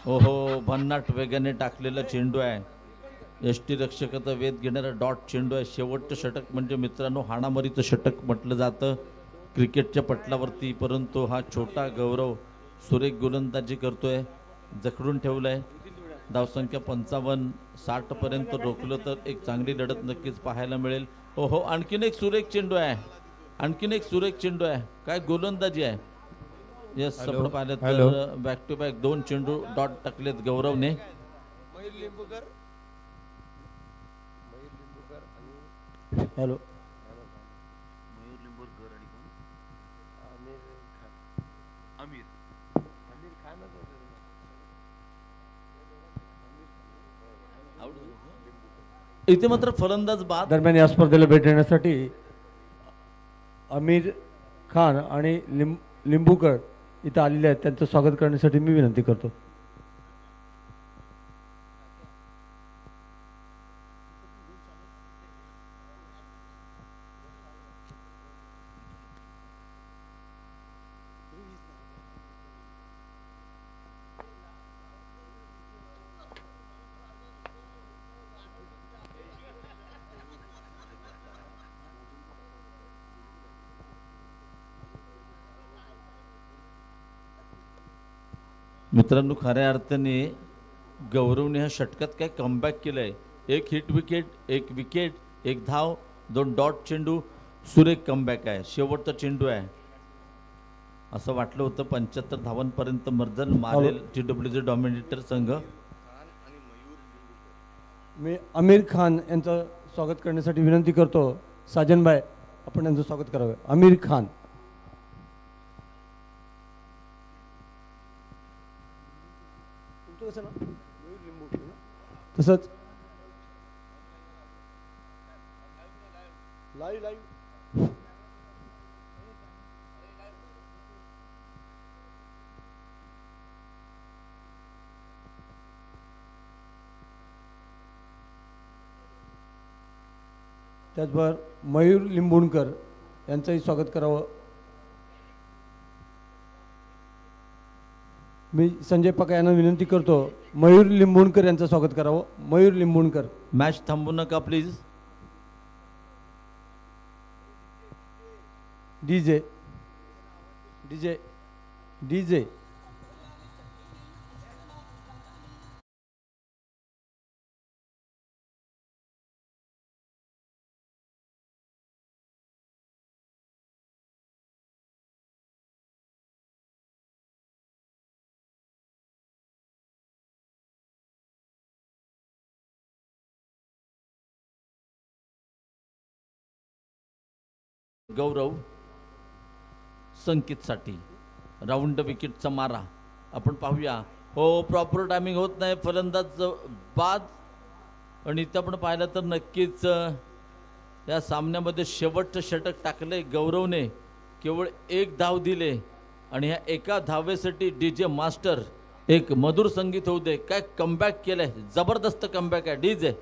[SPEAKER 1] ओहो, भन्नाट वेगाने टाकलेला चेंडू आहे. यष्टी रक्षकाचा वेध घेणारा डॉट चेंडू आहे. शेवटचं षटक म्हणजे मित्रांनो हाणामारीचं षटक म्हटलं जातं क्रिकेटच्या पटलावरती, परंतु हा छोटा गौरव सुरेख गोलंदाजी करतोय, जखडून ठेवलंय. धावसंख्या 55, 60 पर्यंत रोखलं तर एक चांगली लढत नक्कीच पाहायला मिळेल. ओहो, आणखीन एक सुरेख चेंडू आहे, आणखीन एक सुरेख चेंडू आहे. काय गोलंदाजी आहे. येस, आपण पाहिलं तर बॅक टू बॅक 2 चेंडू डॉट टाकलेत गौरवने.
[SPEAKER 2] हॅलो,
[SPEAKER 1] इथे मात्र फलंदाज बाद.
[SPEAKER 2] दरम्यान या स्पर्धेला भेट देण्यासाठी आमिर खान आणि लिंबूकर इथं आलेले आहेत. त्यांचं स्वागत करण्यासाठी मी विनंती करतो.
[SPEAKER 1] मित्रांनो, खऱ्या अर्थाने गौरवने ह्या षटकात काय कमबॅक केलंय. 1 हिट विकेट, 1 विकेट, 1 धाव, 2 डॉट चेंडू. सुरेख कमबॅक आहे. शेवटचा चेंडू आहे. असं वाटलं होतं 75 धावांपर्यंत मर्जन मारेल TWG डॉमिनेटर संघ.
[SPEAKER 2] मी आमिर खान यांचं स्वागत करण्यासाठी विनंती करतो. साजनभाई, आपण यांचं स्वागत करावे. आमिर खान. तसंच लाईव्ह त्याचबरोबर मयूर लिंबुणकर यांचंही स्वागत करावं. मी संजय पका यांना विनंती करतो, मयूर लिंबुणकर यांचं स्वागत करावं. मयूर लिंबुणकर.
[SPEAKER 1] मॅच थांबू नका please.
[SPEAKER 2] DJ DJ DJ
[SPEAKER 1] Gaurav संकेतसाठी राऊंड विकेटचा मारा आपण पाहूया. हो, प्रॉपर टायमिंग होत नाही, फलंदाज बाद. आणि इथं आपण पाहिलं तर नक्कीच या सामन्यामध्ये शेवटचं षटक टाकले गौरवने, केवळ एक धाव दिले आणि ह्या एका धावेसाठी डीजे मास्टर एक मधुर संगीत होऊ दे. काय कमबॅक केलंय, जबरदस्त कमबॅक आहे डीजे.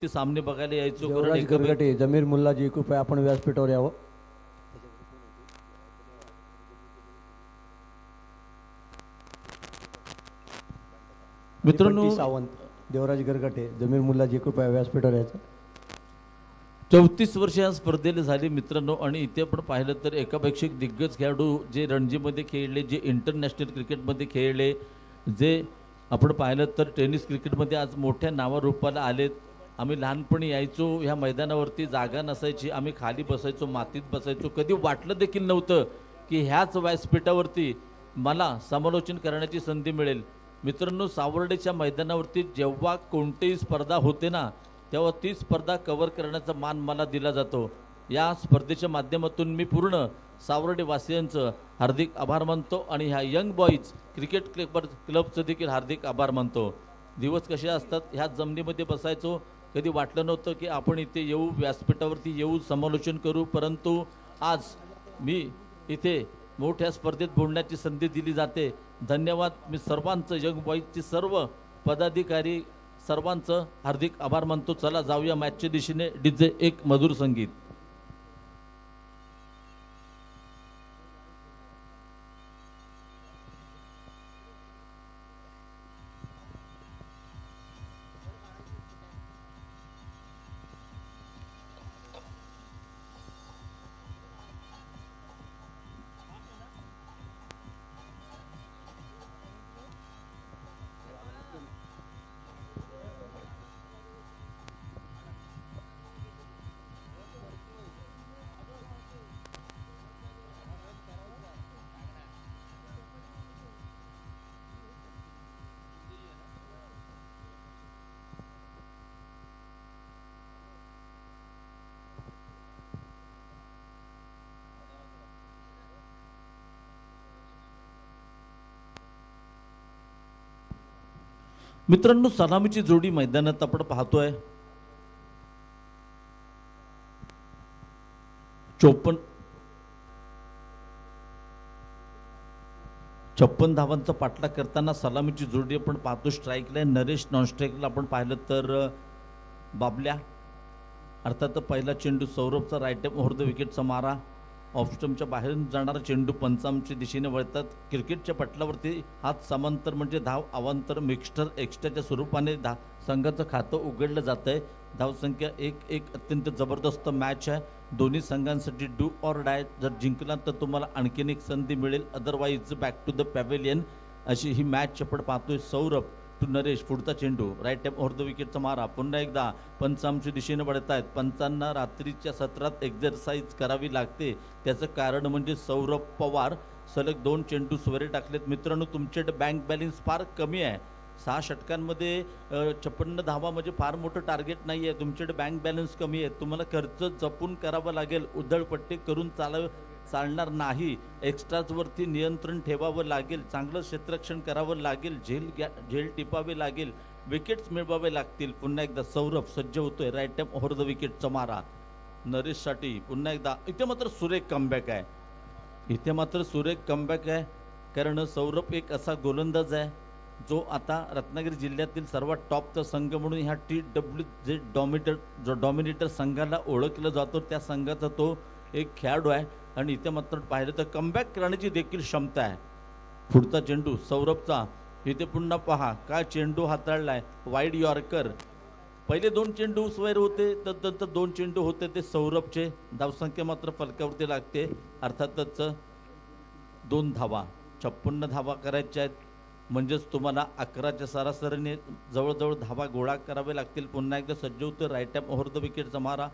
[SPEAKER 1] ते सामने बघायला यायचो.
[SPEAKER 2] देवराज गरगटे, जमीर मुल्लाजी, कृपया आपण व्यासपीठावर यावं.
[SPEAKER 1] मित्रांनो,
[SPEAKER 2] सावंत, देवराज गरगटे, जमीर मुल्लाजी, कृपया व्यासपीठावर यायचं.
[SPEAKER 1] 34 वर्ष या स्पर्धेला झाली मित्रांनो. आणि इथे आपण पाहिलं तर एकापेक्षा एक दिग्गज खेळाडू जे रणजीमध्ये खेळले, जे इंटरनॅशनल क्रिकेटमध्ये खेळले, जे आपण पाहिलं तर टेनिस क्रिकेटमध्ये आज मोठ्या नावारूपाला आलेत. आम्ही लहानपणी यायचो, ह्या मैदानावरती जागा नसायची, आम्ही खाली बसायचो, मातीत बसायचो. कधी वाटलं देखील नव्हतं की ह्याच व्यासपीठावरती मला समालोचन करण्याची संधी मिळेल. मित्रांनो, सावर्डेच्या मैदानावरती जेव्हा कोणतीही स्पर्धा होते ना, तेव्हा ती स्पर्धा कव्हर करण्याचा मान मला दिला जातो. या स्पर्धेच्या माध्यमातून मी पूर्ण सावर्डेवासियांचं हार्दिक आभार मानतो आणि ह्या यंग बॉईज क्रिकेट क्लबचं देखील हार्दिक आभार मानतो. दिवस कसे असतात, ह्या जमिनीमध्ये बसायचो, कधी वाटलं नव्हतं की आपण इथे येऊ, व्यासपीठावरती येऊ, समालोचन करू. परंतु आज मी इथे मोठ्या स्पर्धेत बोलण्याची संधी दिली जाते. धन्यवाद. मी सर्वांचं, यंग बॉईजचे सर्व पदाधिकारी सर्वांचं हार्दिक आभार मानतो. चला जाऊया मॅचच्या दिशेने. डीजे एक मधुर संगीत. मित्रांनो, सलामीची जोडी मैदानात आपण पाहतोय. 56 धावांचा पाठलाग करताना सलामीची जोडी आपण पाहतो. स्ट्राईकला नरेश, नॉन स्ट्राईकला आपण पाहिलं तर बाबल्या. अर्थात पहिला चेंडू सौरभचा राईट ओव्हर द विकेटचा मारा. ऑफ स्टंपच्या बाहेर जाणारा चेंडू पंचांच्या दिशेने वळतात. क्रिकेटच्या पटलावरती हात समांतर म्हणजे धाव, अवांतर मिक्स्टर एक्स्ट्राच्या स्वरूपाने संघाचं खातं उघडलं जात आहे. धावसंख्या 1-1 अत्यंत जबरदस्त मॅच आहे. दोन्ही संघांसाठी डू ऑर डाय. जर जिंकला तर तुम्हाला आणखीन एक संधी मिळेल, otherwise back to the pavilion. अशी ही मॅच आपण पाहतोय. सौरभ टू नरेश, पुढचा चेंडू राईट टाइम ओव्हर द विकेटचा मारा. पुन्हा एकदा पंचांच्या दिशेने वळत आहेत. पंचांना रात्रीच्या सत्रात एक्झरसाइज करावी लागते. त्याचं कारण म्हणजे सौरभ पवार सलग 2 चेंडू सुवरे टाकलेत. मित्रांनो, तुमच्याकडे बँक बॅलन्स फार कमी आहे. 6 षटकांमध्ये 56 धावा म्हणजे फार मोठं टार्गेट नाही आहे. तुमच्याकडे बँक बॅलन्स कमी आहे. तुम्हाला खर्च जपून करावं लागेल. उधळपट्टी करून चालणार नाही. एक्स्ट्राजवरती नियंत्रण ठेवावं लागेल. चांगलं क्षेत्ररक्षण करावं लागेल. झेल टिपावे लागेल. विकेट्स मिळवावे लागतील. पुन्हा एकदा सौरभ सज्ज होतोय. राईट टाइम ओव्हर द विकेटचा मारा नरेशसाठी. पुन्हा एकदा इथे मात्र सुरेख कमबॅक आहे. इथे मात्र सुरेख कमबॅक आहे. कारण सौरभ एक असा गोलंदाज आहे जो आता रत्नागिरी जिल्ह्यातील सर्वात टॉपचा संघ म्हणून ह्या TWZ डॉमिनेटर संघाला ओळखलं जातो. त्या संघाचा तो एक खेळाडू आहे. आणि इथे मात्र पाहिलं तर कमबॅक करण्याची देखील क्षमता आहे. पुढचा चेंडू सौरभचा. इथे पुन्हा पहा काय चेंडू हाताळलाय. Wide yorker. पहिले 2 चेंडू स्वैर होते, तर 2 चेंडू होते ते सौरभचे. धावसंख्या मात्र फलकावरती लागते. अर्थातच 2 धावा, 56 धावा करायच्या आहेत. म्हणजेच तुम्हाला 11च्या सरासरीने जवळजवळ धावा गोळा करावे लागतील. पुन्हा एकदा सज्ज होतं. राईट टाइम ओव्हर द विकेटचा मारा.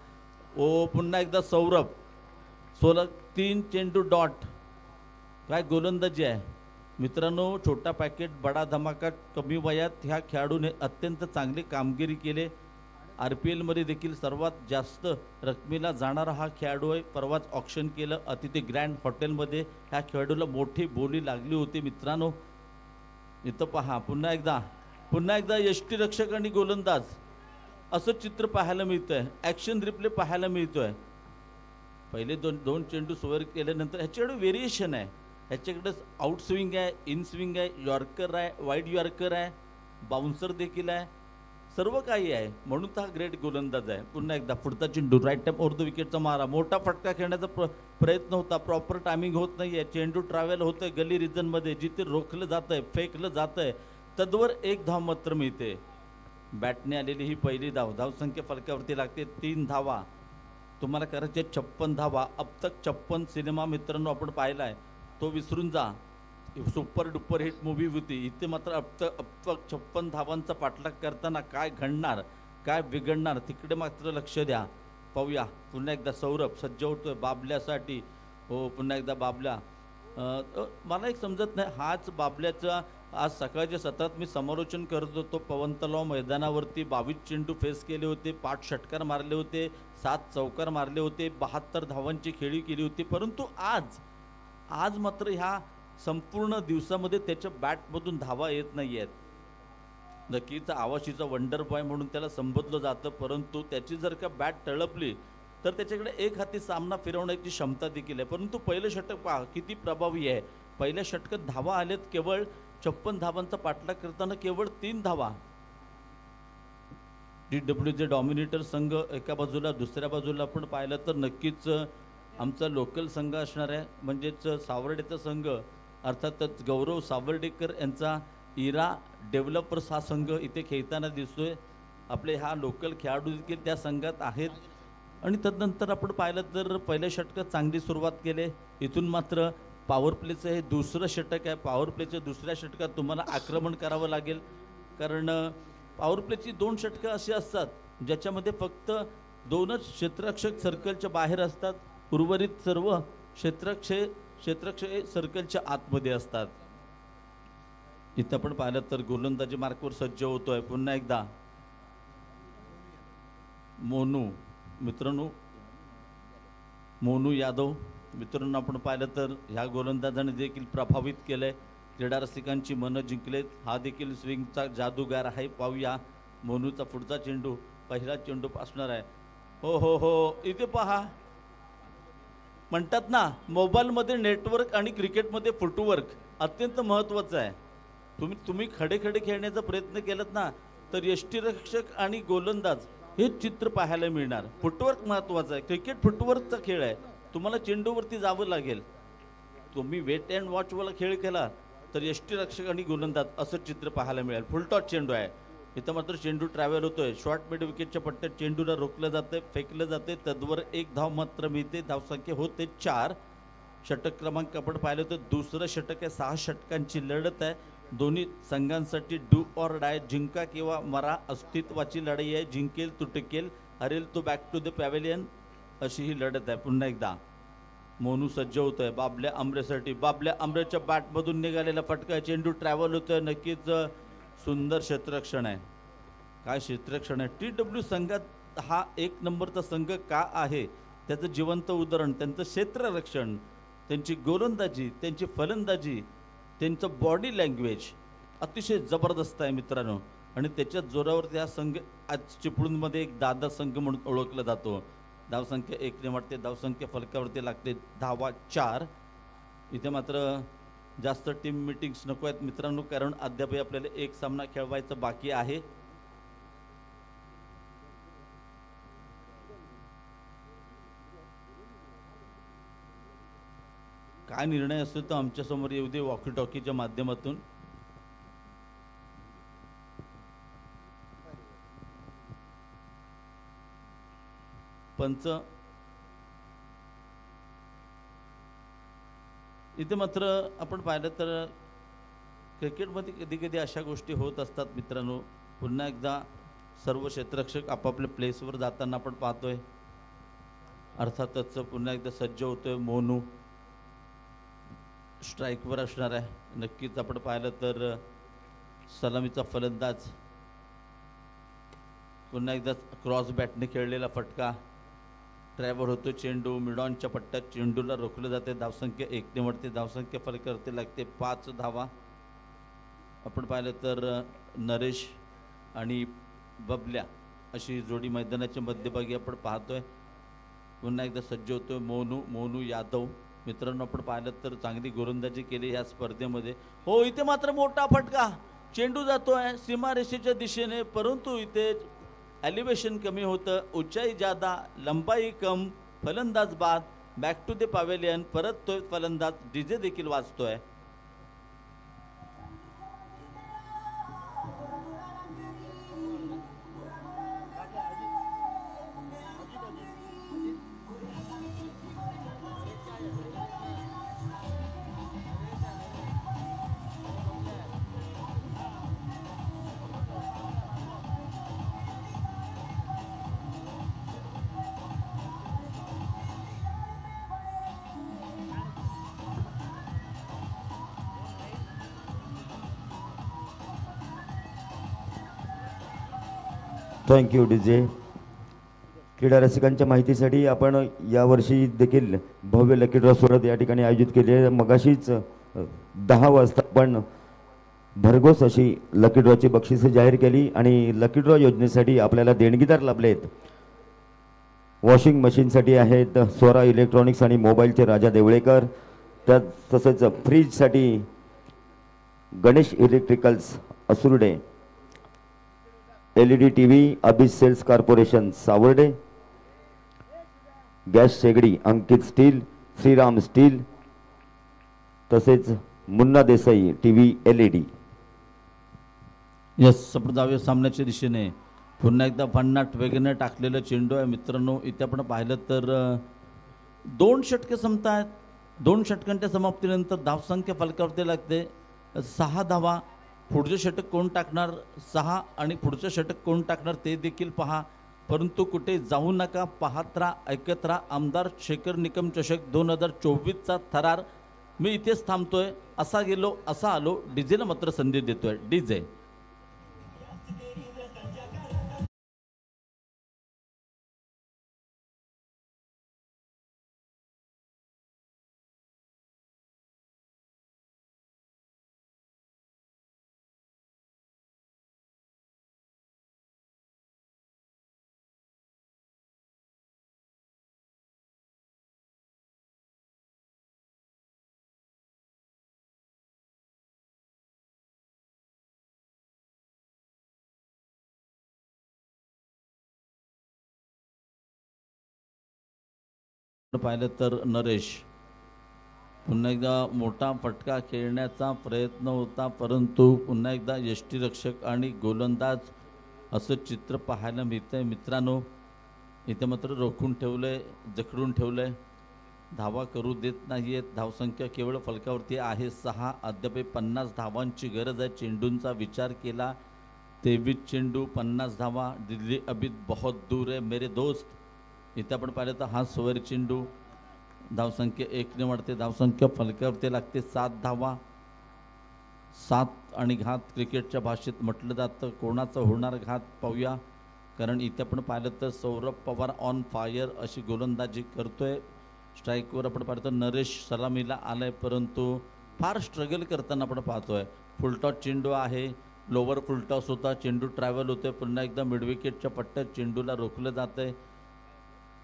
[SPEAKER 1] पुन्हा एकदा सौरभ. 3 चेंडू डॉट. काय गोलंदाजी आहे मित्रांनो. छोटा पॅकेट बडा धमाका. कमी वयात ह्या खेळाडूने अत्यंत चांगली कामगिरी केली. RPL मध्ये देखील सर्वात जास्त रकमेला जाणारा हा खेळाडू आहे. परवाच ऑक्शन केलं अतिथी ग्रँड हॉटेलमध्ये. ह्या खेळाडूला मोठी बोली लागली होती मित्रांनो. इथं पहा पुन्हा एकदा यष्टीरक्षक आणि गोलंदाज असं चित्र पाहायला मिळतंय. ॲक्शन रिप्ले पाहायला मिळतोय. पहिले 2 चेंडू सुवर केल्यानंतर ह्याच्याकडे व्हेरिएशन आहे. ह्याच्याकडे आउट स्विंग आहे, इन स्विंग आहे, यॉर्कर आहे, वाईड यॉर्कर आहे, बाउन्सर देखील आहे, सर्व काही आहे. म्हणून तर हा ग्रेट गोलंदाज आहे. पुन्हा एकदा पुढचा चेंडू राईट टाइम ओव्हर द विकेटचा मारा. मोठा फटका खेळण्याचा प्रयत्न होता. प्रॉपर टायमिंग होत नाही आहे. चेंडू ट्रॅव्हल होतंय गली रिजनमध्ये. जिथे रोखलं जातं आहे, फेकलं जातं आहे, तद्वर 1 धाव मात्र मिळते. बॅटने आलेली ही पहिली धाव. धावसंख्या फलकावरती लागते 3 धावा. तुम्हाला करायचे 56 धावा. अब तक 56 सिनेमा मित्रांनो आपण पाहिला आहे. तो विसरून जा. सुपर डुपर हिट मूवी होती. इथे मात्र अब तक 56 धावांचा पाठलाग करताना काय घडणार, काय बिघडणार, तिकडे मात्र लक्ष द्या. पाहूया पुन्हा एकदा सौरभ सज्ज होतोय बाबल्यासाठी. पुन्हा एकदा बाबल्या. मला एक समजत नाही, हाच बाबल्याचा आज सकाळच्या सत्रात मी समालोचन करत होतो. पवन तलाव मैदानावरती 22 चेंडू फेस केले होते, 5 षटकार मारले होते, 7 चौकार मारले होते, 72 धावांची खेळी केली होती. परंतु आज मात्र ह्या संपूर्ण दिवसामध्ये त्याच्या बॅटमधून धावा येत नाही आहेत. नक्कीच आवाशीचा वंडर बॉय म्हणून त्याला संबोधलं जातं. परंतु त्याची जर का बॅट तळपली तर त्याच्याकडे एक हाती सामना फिरवण्याची क्षमता देखील आहे. परंतु पहिलं षटक पहा किती प्रभावी आहे. पहिल्या षटकात धावा आलेत केवळ 56 धावांचा पाठलाग करताना केवळ 3 धावा. TWZ डॉमिनेटर संघ एका बाजूला, दुसऱ्या बाजूला आपण पाहिलं तर नक्कीच आमचा लोकल संघ असणार आहे. म्हणजेच सावर्डेचा संघ अर्थातच गौरव सावर्डेकर यांचा इरा डेव्हलपर्स हा संघ इथे खेळताना दिसतोय. आपले हा लोकल खेळाडू देखील त्या संघात आहेत. आणि तदनंतर आपण पाहिलं तर पहिल्या षटकात चांगली सुरुवात केली. इथून मात्र पॉवर प्लेचं हे दुसरं षटक आहे. पॉवर प्लेच्या दुसऱ्या षटकात तुम्हाला आक्रमण करावं लागेल. कारण पॉवर प्लेची 2 षटकं अशी असतात ज्याच्यामध्ये फक्त 2च क्षेत्ररक्षक सर्कलच्या बाहेर असतात. उर्वरित सर्व क्षेत्ररक्षक सर्कलच्या आतमध्ये असतात. इथं आपण पाहिलं तर गोलंदाजी मार्कवर सज्ज होतोय. पुन्हा एकदा मोनू यादव मित्रांनो आपण पाहिलं तर ह्या गोलंदाजाने देखील प्रभावित केलंय. क्रीडा रसिकांची मनं जिंकलेत. हा देखील स्विंगचा जादूगार आहे. पाहूया मोनूचा पुढचा चेंडू. पहिला चेंडू असणार आहे. हो इथे पहा. म्हणतात ना मोबाईलमध्ये नेटवर्क आणि क्रिकेटमध्ये फुटवर्क अत्यंत महत्त्वाचं आहे. तुम्ही खडे खेळण्याचा प्रयत्न केलात ना तर यष्टीरक्षक आणि गोलंदाज हे चित्र पाहायला मिळणार. फुटवर्क महत्त्वाचं आहे. क्रिकेट फुटवर्कचा खेळ आहे. तुम्हाला चेंडूवरती जावं लागेल. तुम्ही वेट अँड वॉचवाला खेळ केला तर यष्टीरक्षक आणि गोलंदाज असं चित्र पाहायला मिळेल. फुलटॉस चेंडू आहे. इथं मात्र चेंडू ट्रॅव्हल होतोय. शॉर्ट मिड विकेटच्या पट्ट्यात चेंडूला रोखलं जातंय, फेकलं जाते. तद्वर एक धाव मात्र मिळते. धावसंख्या होते 4. षटक क्रमांक आपण पाहिलं तर दुसरं षटक आहे. 6 षटकांची लढत आहे. दोन्ही संघांसाठी डू ऑर डाय, जिंका किंवा मरा अस्तित्वाची लढाई आहे. जिंकेल तो टिकेल, हरेल तो बॅक टू द पॅव्हेलियन, अशी ही लढत आहे. पुन्हा एकदा मोनू सज्ज होतोय बाबल्या आंब्रेसाठी. बाबल्या आंब्रेच्या बॅटमधून निघालेला फटका, चेंडू ट्रॅव्हल होतोय. नक्कीच सुंदर क्षेत्ररक्षण आहे. काय क्षेत्ररक्षण आहे. TW संघात हा 1 नंबरचा संघ का आहे त्याचं जिवंत उदाहरण त्यांचं क्षेत्ररक्षण, त्यांची गोलंदाजी, त्यांची फलंदाजी, त्यांचं बॉडी लँग्वेज अतिशय जबरदस्त आहे मित्रांनो. आणि त्याच्या जोरावरती हा संघ आज चिपळूणमध्ये एक दादा संघ म्हणून ओळखला जातो. धावसंख्या 1 ने वाढते. धावसंख्या फलकावरती लागते. धावा 4. इथे मात्र जास्त टीम मिटिंग्स नको आहेत मित्रांनो, कारण अद्यापही आपल्याला एक सामना खेळवायचा बाकी आहे. काय निर्णय असेल तो आमच्यासमोर येऊ दे वॉकी टॉकीच्या माध्यमातून. पंच इथे मात्र आपण पाहिलं तर क्रिकेटमध्ये कधी कधी अशा गोष्टी होत असतात मित्रांनो. पुन्हा एकदा सर्व क्षेत्ररक्षक आपापल्या प्लेसवर जाताना आपण पाहतोय. अर्थातच पुन्हा एकदा सज्ज होतोय मोनू. स्ट्राईकवर असणार आहे. नक्कीच आपण पाहिलं तर सलामीचा फलंदाज. पुन्हा एकदा क्रॉस बॅटने खेळलेला फटका, ट्रॅव्हल होतो चेंडू. मिडॉनच्या पट्ट्यात चेंडूला रोखलं जाते. धावसंख्या 1 ने वाढते. धावसंख्या फलकावरती लागते 5 धावा. आपण पाहिलं तर नरेश आणि बबल्या अशी जोडी मैदानाच्या मध्यभागी आपण पाहतोय. पुन्हा एकदा सज्ज होतोय मोनू यादव. मित्रांनो आपण पाहिलं तर चांगली गोलंदाजी केली या स्पर्धेमध्ये. हो, इथे मात्र मोठा फटका, चेंडू जातोय सीमारेषेच्या दिशेने, परंतु इथे एलिव्हेशन कमी होतं. ऊंचाई ज्यादा, लंबाई कम, फलंदाज बाद, बॅक टू द पॅव्हेलियन. परत तो फलंदाज डीजे देखील वाजतोय.
[SPEAKER 3] Thank you DJ. क्रीडा रसिकांच्या माहितीसाठी आपण यावर्षी देखील भव्य लकी ड्रॉ स्पर्धा या ठिकाणी आयोजित केली आहे. मगाशीच 10 वाजता आपण भरघोस अशी लकी ड्रॉची बक्षिसे जाहीर केली आणि लकी ड्रॉ योजनेसाठी आपल्याला देणगीदार लाभले आहेत. वॉशिंग मशीनसाठी आहेत स्वरा इलेक्ट्रॉनिक्स आणि मोबाईलचे राजा देवळेकर. त्यात तसंच फ्रीजसाठी Ganesh electricals Asurde. LED TV अभिज सेल्स कॉर्पोरेशन सावर्डे. गॅस शेगडी अंकित स्टील, श्रीराम स्टील. तसेच Munna Desai TV LED.
[SPEAKER 1] Yes, आपण जाऊया सामन्याच्या दिशेने. पुन्हा एकदा भन्नाट वेगाने टाकलेलं चेंडू आहे मित्रांनो. इथे आपण पाहिलं तर 2 षटके संपतायत. 2 षटकांच्या समाप्तीनंतर धावसंख्या फलकावरती लागते 6 धावा. पुढचे षटक कोण टाकणार 6 आणि पुढचं षटक कोण टाकणार ते देखील पहा. परंतु कुठे जाऊ नका, पाहत राहा, ऐकत राहा. आमदार शेखर निकम चषक 2024चा थरार. मी इथेच थांबतोय. असा गेलो असा आलो. डीजेला मात्र संधी देतोय. डीजे. पाहिलं तर नरेश पुन्हा एकदा मोठा फटका खेळण्याचा प्रयत्न होता, परंतु पुन्हा एकदा यष्टीरक्षक आणि गोलंदाज असं चित्र पाहायला मिळतंय मित्रांनो. इथे मात्र रोखून ठेवलंय, जखडून ठेवलंय, धावा करू देत नाहीयेत. धावसंख्या केवळ फलकावरती आहे 6. अद्याप 50 धावांची गरज आहे. चेंडूंचा विचार केला 23 चेंडू 50 धावा. दिल्ली अभी बहुत दूर है मेरे दोस्त. इथे आपण पाहिलं तर हा स्वर चेंडू, धावसंख्या 1ने वाढते, धावसंख्या फलकावरती लागते 7 धावा. 7 आणि घात क्रिकेटच्या भाषेत म्हटलं जातं. कोणाचा होणार घात पाहूया, कारण इथे आपण पाहिलं तर सौरभ पवार ऑन फायर अशी गोलंदाजी करतोय. स्ट्राईकवर आपण पाहतो नरेश सलामीला आलाय, परंतु फार स्ट्रगल करताना आपण पाहतोय. फुलटॉस चेंडू आहे, लोवर फुलटॉस होता, चेंडू ट्रॅव्हल होतोय. पुन्हा एकदा मिडविकेटच्या पट्ट्यात चेंडूला रोखलं जातंय.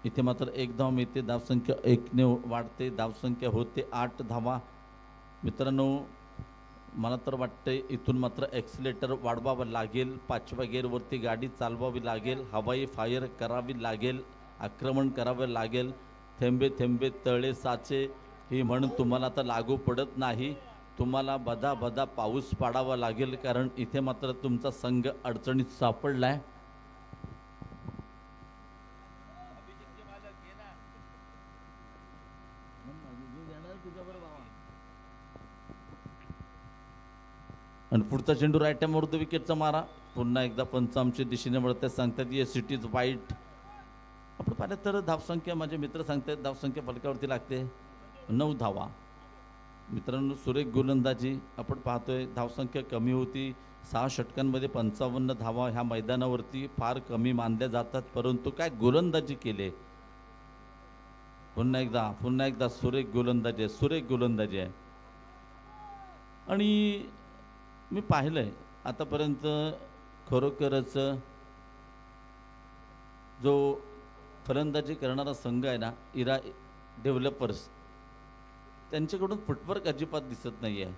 [SPEAKER 1] इथे मात्र 1 धाव मिळते, धावसंख्या 1ने वाढते, धावसंख्या होते 8 धावा. मित्रांनो मला तर वाटतंय इथून मात्र ॲक्सिलेटर वाढवावं लागेल, 5व्या गेअरवरती गाडी चालवावी लागेल, हवाई फायर करावी लागेल, आक्रमण करावं लागेल. थेंबे थेंबे तळे साचे ही म्हण तुम्हाला आता लागू पडत नाही. तुम्हाला बदा बदा पाऊस पाडावा लागेल, कारण इथे मात्र तुमचा संघ अडचणीत सापडलाय. आणि पुढचा चेंडू राईट टाइमवर विकेटचा मारा. पुन्हा एकदा पंच आमच्या दिशेने वळतात, सांगतात येस इट इज वाईट. आपण पाहिलं तर धावसंख्या, माझे मित्र सांगतात धावसंख्या फलकावरती लागते 9 धावा. मित्रांनो सुरेख गोलंदाजी आपण पाहतोय. धावसंख्या कमी होती, 6 षटकांमध्ये 55 धावा ह्या मैदानावरती फार कमी मानल्या जातात, परंतु काय गोलंदाजी केले. पुन्हा एकदा सुरेख गोलंदाजी आहे, सुरेख गोलंदाजी आहे. आणि मी पाहिलंय आतापर्यंत खरोखरच जो फलंदाजी करणारा संघ आहे ना, इरा डेव्हलपर्स, त्यांच्याकडून फुटवर्क अजिबात दिसत नाही आहे.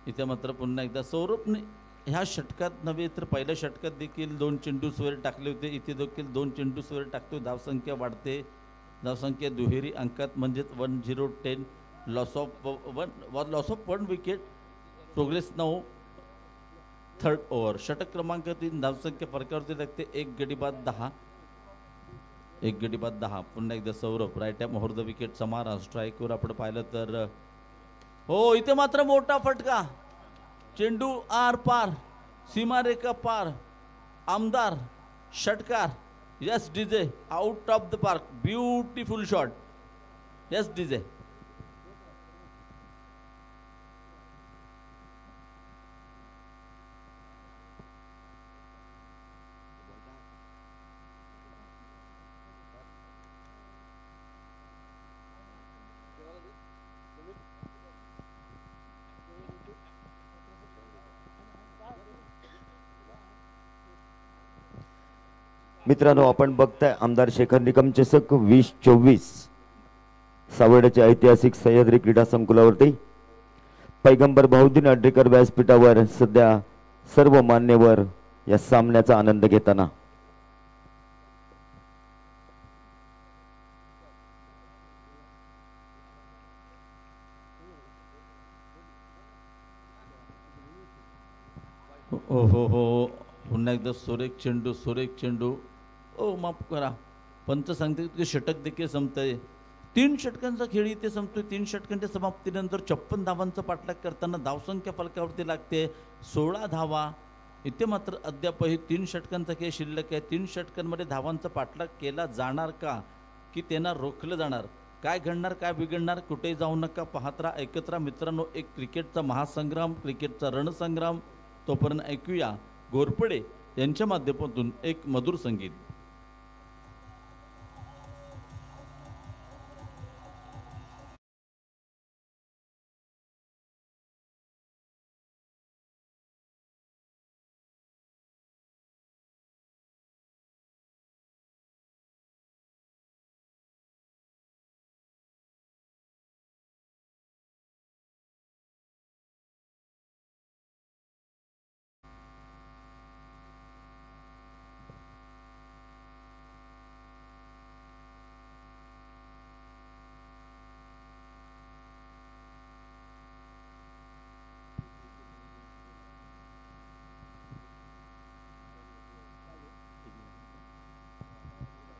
[SPEAKER 1] इथे मात्र पुन्हा एकदा सौरभने ह्या षटकात नव्हे तर पहिल्या षटकात देखील 2 चेंडू स्वर टाकले होते. इथे देखील 2 चेंडू स्वर टाकतो. धावसंख्या वाढते, धावसंख्या दुहेरी अंकात म्हणजेच 1010. Loss of 1 wicket. Progress now 3rd over. षटक क्रमांक 3. धावसंख्या फरकावरती लागते 1 गडी बाद 10. 1 गडी बाद 10. पुन्हा एकदा Saurabh right arm over the विकेटचा मारा. स्ट्राईकवर आपण पाहिलं तर हो इथे मात्र मोठा फटका. चेंडू आर पार, सीमारेखा पार. आमदार षटकार, yes DJ, out of the park. Beautiful shot, yes DJ.
[SPEAKER 3] मित्रांनो आपण बघताय आमदार शेखर निकम चषक 2024 सावर्ड्याच्या ऐतिहासिक सह्याद्री क्रीडा संकुलावरती पैगंबर बहुद्दीन अड्रेकर व्यासपीठावर सध्या सर्व मान्यवर या सामन्याचा आनंद घेताना.
[SPEAKER 1] हो पुन्हा एकदा सुरेख चेंडू. ओ माफ करा, पंच सांगते की षटक देखील संपतंय. 3 षटकांचा खेळ इथे संपतोय. 3 षटकांच्या समाप्तीनंतर 56 धावांचा पाठलाग करताना धावसंख्या फलकावरती लागते 16 धावा. इथे मात्र अद्यापही 3 षटकांचा खेळ शिल्लक आहे. 3 षटकांमध्ये धावांचा पाठलाग केला जाणार का, की त्यांना रोखलं जाणार? काय घडणार, काय बिघडणार, कुठेही जाऊ नका, पाहत राहा, ऐकत राहा मित्रांनो. एक क्रिकेटचा महासंग्राम, क्रिकेटचा रणसंग्राम. तोपर्यंत ऐकूया घोरपडे यांच्या माध्यमातून एक मधुर संगीत.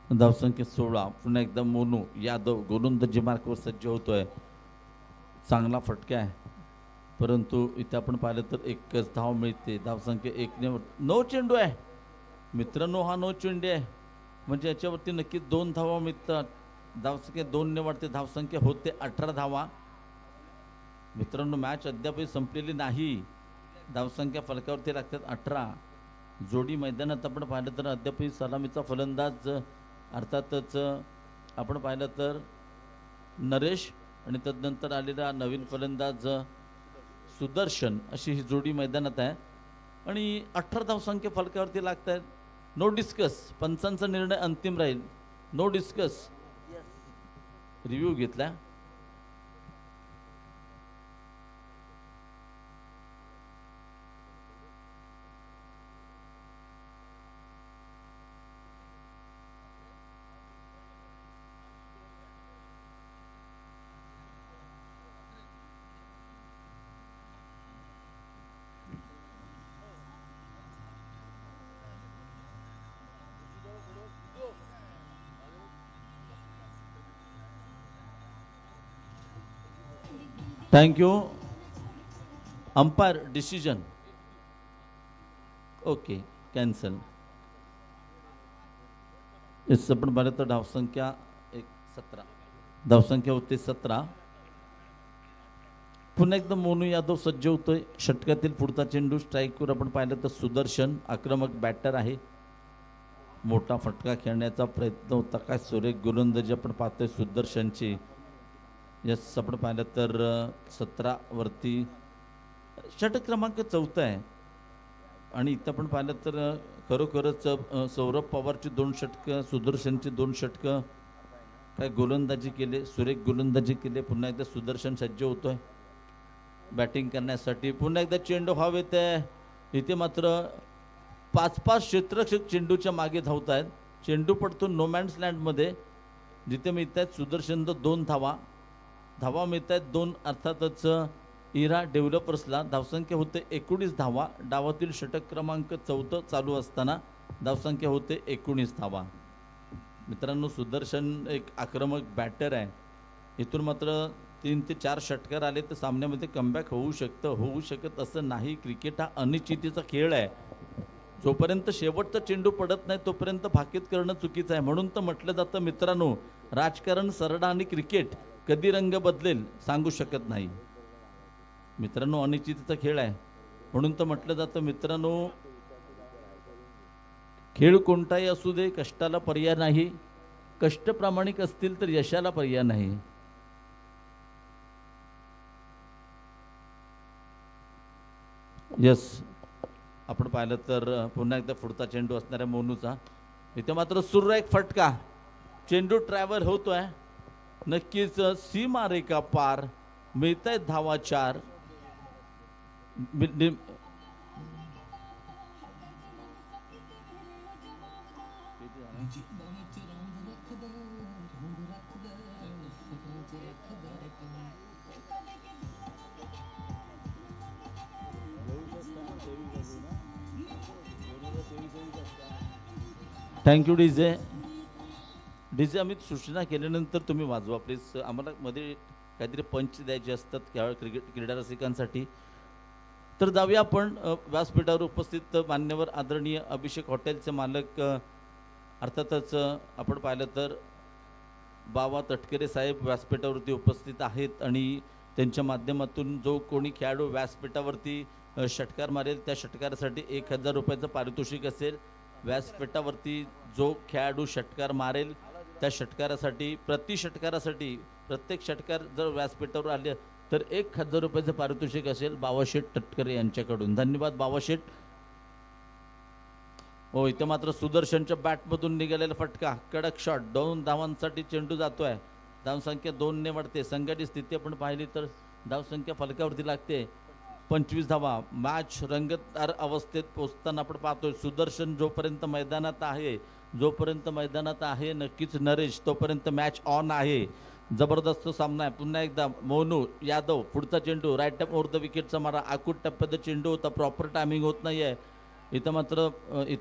[SPEAKER 1] धावसंख्या 16. पुन्हा एकदा मोनू यादव गोलंदाजी मार्कवर सज्ज होतोय. चांगला फटका आहे, परंतु इथे आपण पाहिलं तर एकच धाव मिळते. धावसंख्या 1 नो चेंडू आहे मित्रांनो, हा नो चेंडू आहे म्हणजे याच्यावरती नक्की 2 धावा मिळतात. धावसंख्या 2 वाढते. धावसंख्या होते 18 धावा. मित्रांनो मॅच अद्यापही संपलेली नाही. धावसंख्या फलकावरती लागतात 18. जोडी मैदानात आपण पाहिलं तर अद्यापही सलामीचा फलंदाज अर्थातच आपण पाहिलं तर नरेश आणि तदनंतर आलेला नवीन फलंदाज सुदर्शन, अशी ही जोडी मैदानात आहे आणि 18 धावसंख्या फलकावरती लागत आहेत. नो डिस्कस, पंचांचा निर्णय अंतिम राहील. नो डिस्कस रिव्ह्यू घेतला. Thank you. Umpire decision okay cancel. Yes आपण पाहिलं तर धावसंख्या 17. धावसंख्या होते 17. पुन्हा एकदा मोनू यादव सज्ज होतोय. षटकातील पुढचा चेंडू स्ट्राईकवर आपण पाहिलं तर सुदर्शन आक्रमक बॅटर आहे. मोठा फटका खेळण्याचा प्रयत्न होता. काय सुरेख गोलंदाजी आपण पाहतोय सुदर्शनची. यस आपण पाहिलं तर 17 वरती षटक क्रमांक 4 आहे आणि इथं आपण पाहिलं तर खरोखरच सौरभ पवारची 2 षटकं, सुदर्शनची 2 षटकं. काय गोलंदाजी केले, सुरेख गोलंदाजी केले. पुन्हा एकदा सुदर्शन सज्ज होतोय बॅटिंग करण्यासाठी. पुन्हा एकदा चेंडू हवेत आहे. इथे मात्र 5-5 क्षेत्ररक्षक चेंडूच्या मागे धावत आहेत. चेंडू पडतो नोमॅन्स लँडमध्ये जिथे मिळत आहेत सुदर्शन 2 धावा मिळत आहेत 2 अर्थातच इरा डेव्हलपर्सला. धावसंख्या होते 19 धावा. डावातील षटक क्रमांक 4 चालू असताना धावसंख्या होते 19 धावा. मित्रांनो सुदर्शन एक आक्रमक बॅटर आहे. इथून मात्र 3 ते 4 षटकार आले तर सामन्यामध्ये कमबॅक होऊ शकतं, होऊ शकत असं नाही. क्रिकेट हा अनिश्चितीचा खेळ आहे. जोपर्यंत शेवटचा चेंडू पडत नाही तोपर्यंत भाकीत करणं चुकीचं आहे. म्हणून तर म्हटलं जातं मित्रांनो, राजकारण, सरडा आणि क्रिकेट कधी रंग बदलेल सांगू शकत नाही. मित्रांनो अनिश्चितीचा खेळ आहे. म्हणून तर म्हटलं जातं मित्रांनो, खेळ कोणताही असू दे कष्टाला पर्याय नाही. कष्ट प्रामाणिक असतील तर यशाला पर्याय नाही. यस आपण पाहिलं तर पुन्हा एकदा पुढचा चेंडू असणाऱ्या मोनूचा. इथे मात्र सुरेख फटका. चेंडू ट्रॅव्हल होतोय. नक्कीच सीमारेखा पार. मिळत आहेत धावा 4. Thank you DJ. डीजे आम्ही सूचना केल्यानंतर तुम्ही वाजवा प्लीज. आम्हाला मध्ये काहीतरी पंच द्यायचे असतात क्रीडा रसिकांसाठी. तर जाऊया आपण व्यासपीठावर उपस्थित मान्यवर आदरणीय अभिषेक हॉटेलचे मालक अर्थातच आपण पाहिलं तर बाबा तटकरे साहेब व्यासपीठावरती उपस्थित आहेत आणि त्यांच्या माध्यमातून जो कोणी खेळाडू व्यासपीठावरती षटकार मारेल त्या षटकारासाठी 1000 रुपयाचं पारितोषिक असेल. व्यासपीठावरती जो खेळाडू षटकार मारेल त्या षटकारासाठी प्रत्येक षटकार जर व्यासपीठावर आले तर 1000 रुपयाचं पारितोषिक असेल बावाशेठ तटकरे यांच्याकडून. धन्यवाद बावाशेठ. हो इथे मात्र सुदर्शनच्या बॅटमधून निघालेला फटका, कडक शॉट. 2 धावांसाठी चेंडू जातोय. धावसंख्या 2 वाढते. संघटित स्थिती आपण पाहिली तर धावसंख्या फलकावरती लागते 25 धावा. मॅच रंगतदार अवस्थेत पोहोचताना आपण पाहतोय. सुदर्शन जोपर्यंत मैदानात आहे नक्कीच नरेश तोपर्यंत मॅच ऑन आहे. जबरदस्त सामना आहे. पुन्हा एकदा मोनू यादव पुढचा चेंडू राईट अप ओव्हर द विकेटचा मारा. आकूट टप्प्यात चेंडू होता. प्रॉपर टायमिंग होत नाही आहे. इथं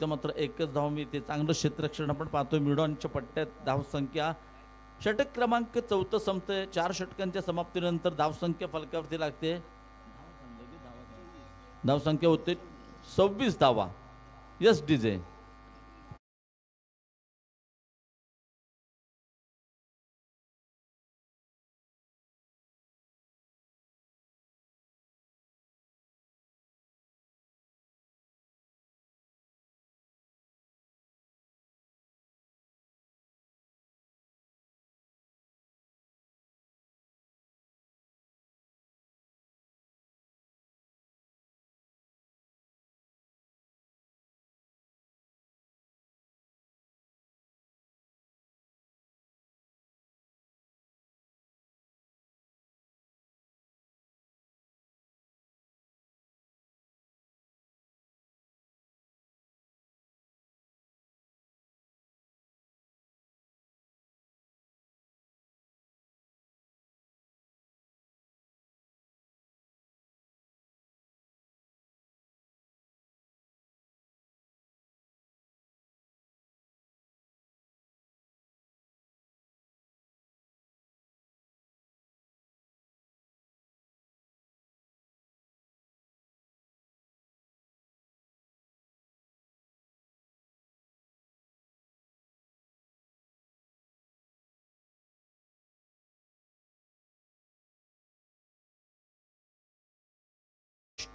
[SPEAKER 1] मात्र एकच धाव मिळते. चांगलं क्षेत्ररक्षण आपण पाहतोय. मिडॉनच्या पट्ट्यात धावसंख्या षटक क्रमांक 4 संपतंय. 4 षटकांच्या समाप्तीनंतर धावसंख्या फलकावरती लागते. धावसंख्या होते 26 धावा. Yes DJ.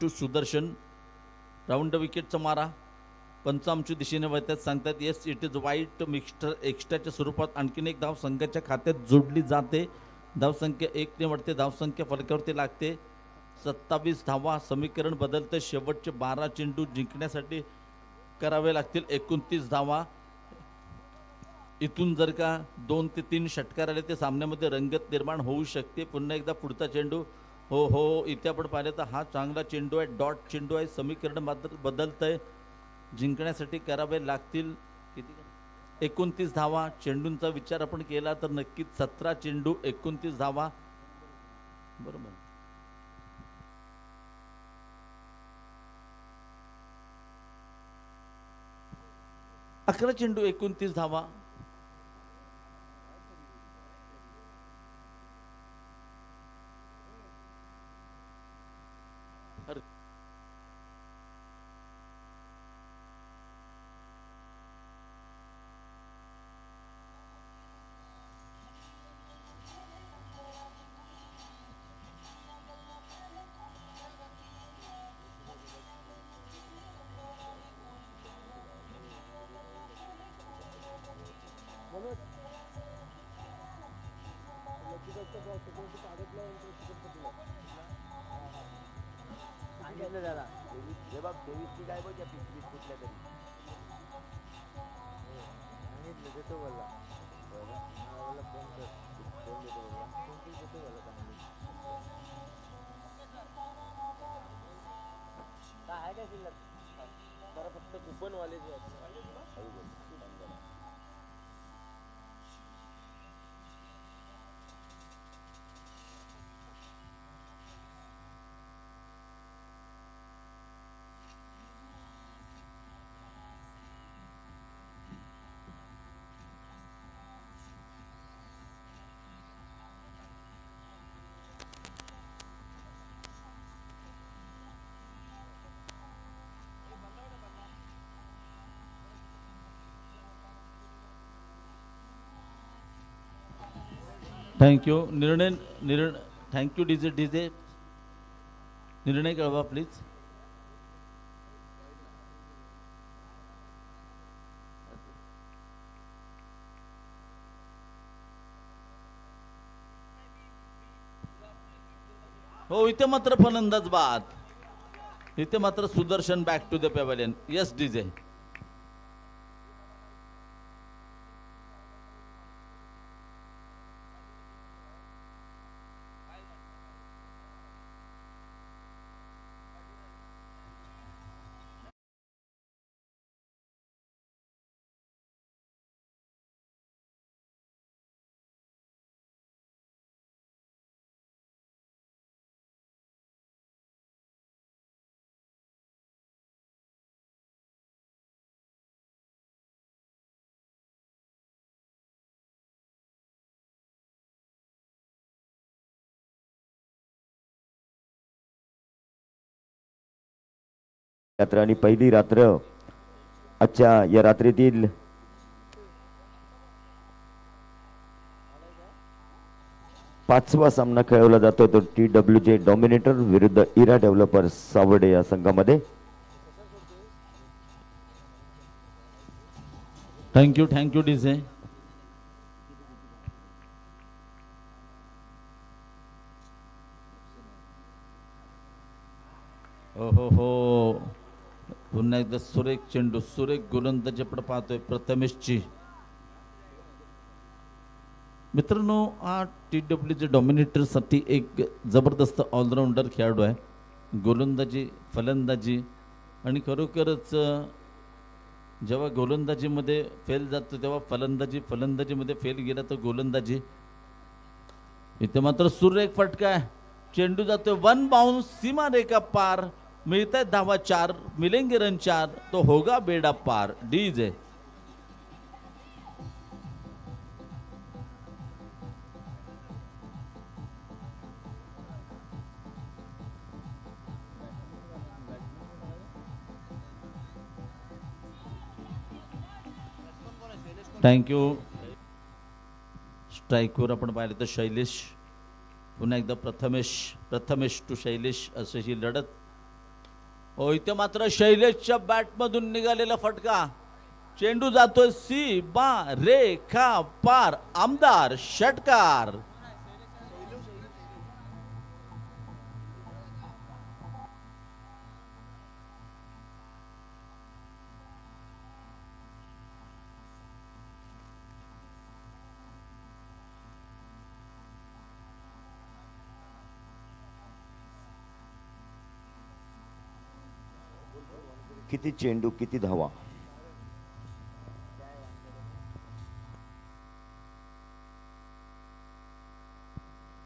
[SPEAKER 1] To Sudarshan. Round विकेटचा मारा. पंच आमच्या दिशेने वळतात, सांगतात येस इट इज वाईट मिक्स्टर एक्स्ट्राच्या स्वरूपात आणखीन एक धाव संघाच्या खात्यात जोडली जाते. धावसंख्या 1 ने वाढते. धावसंख्या फलकावरती लागते. 27 धावा. समीकरण बदलतं. शेवटचे 12 चेंडू जिंकण्यासाठी करावे लागतील 29 धावा. इथून जर का 2 ते 3 षटकार आले ते सामन्यामध्ये रंगत निर्माण होऊ शकते. पुन्हा एकदा पुढचा चेंडू. हो इथे आपण पाहिलं तर हा चांगला चेंडू आहे. डॉट चेंडू आहे. समीकरण मात्र बदलतंय. जिंकण्यासाठी करावे लागतील किती 29 धावा. चेंडूंचा विचार आपण केला तर नक्कीच 17 चेंडू 29 धावा. बरोबर. अकरा चेंडू 29 धावा. थँक्यू. Thank you DJ. निर्णय कळवा प्लीज. हो इथे मात्र फलंदाज बाद. इथे मात्र Sudarshan back to the pavilion. Yes DJ.
[SPEAKER 3] रात्र आणि पहिली रात्र आजच्या या रात्रीतील पाचवा सामना खेळवला जातो तो TWJ डॉमिनेटर विरुद्ध इरा डेव्हलपर्स सावर्डे या संघामध्ये.
[SPEAKER 1] Thank you DJ. हो पुन्हा एकदा सुरेख चेंडू, सुरेख गोलंदाजी आपण पाहतोय प्रथमेशची. मित्रांनो हा TWJ डॉमिनेटर साठी एक जबरदस्त ऑलराऊंडर खेळाडू आहे. गोलंदाजी, फलंदाजी आणि खरोखरच जेव्हा गोलंदाजीमध्ये फेल जातो तेव्हा फलंदाजीमध्ये फेल गेला तर गोलंदाजी. इथे मात्र सुरेख फटका आहे, चेंडू जातोय वन बाउन्स, सीमा रेखा पार, मिळत आहे धावा 4, मिलेंगे रन 4, तो होगा बेडा पार. DJ thank you. स्ट्राईकवर आपण पाहिलं तर शैलेश, पुन्हा एकदा प्रथमेश टू शैलेश असं ही लढत. हो इथे मात्र शैलेशच्या बॅटमधून निघालेला फटका, चेंडू जातोय सीमा रेखा पार, आमदार षटकार.
[SPEAKER 3] किती चेंडू किती धावा.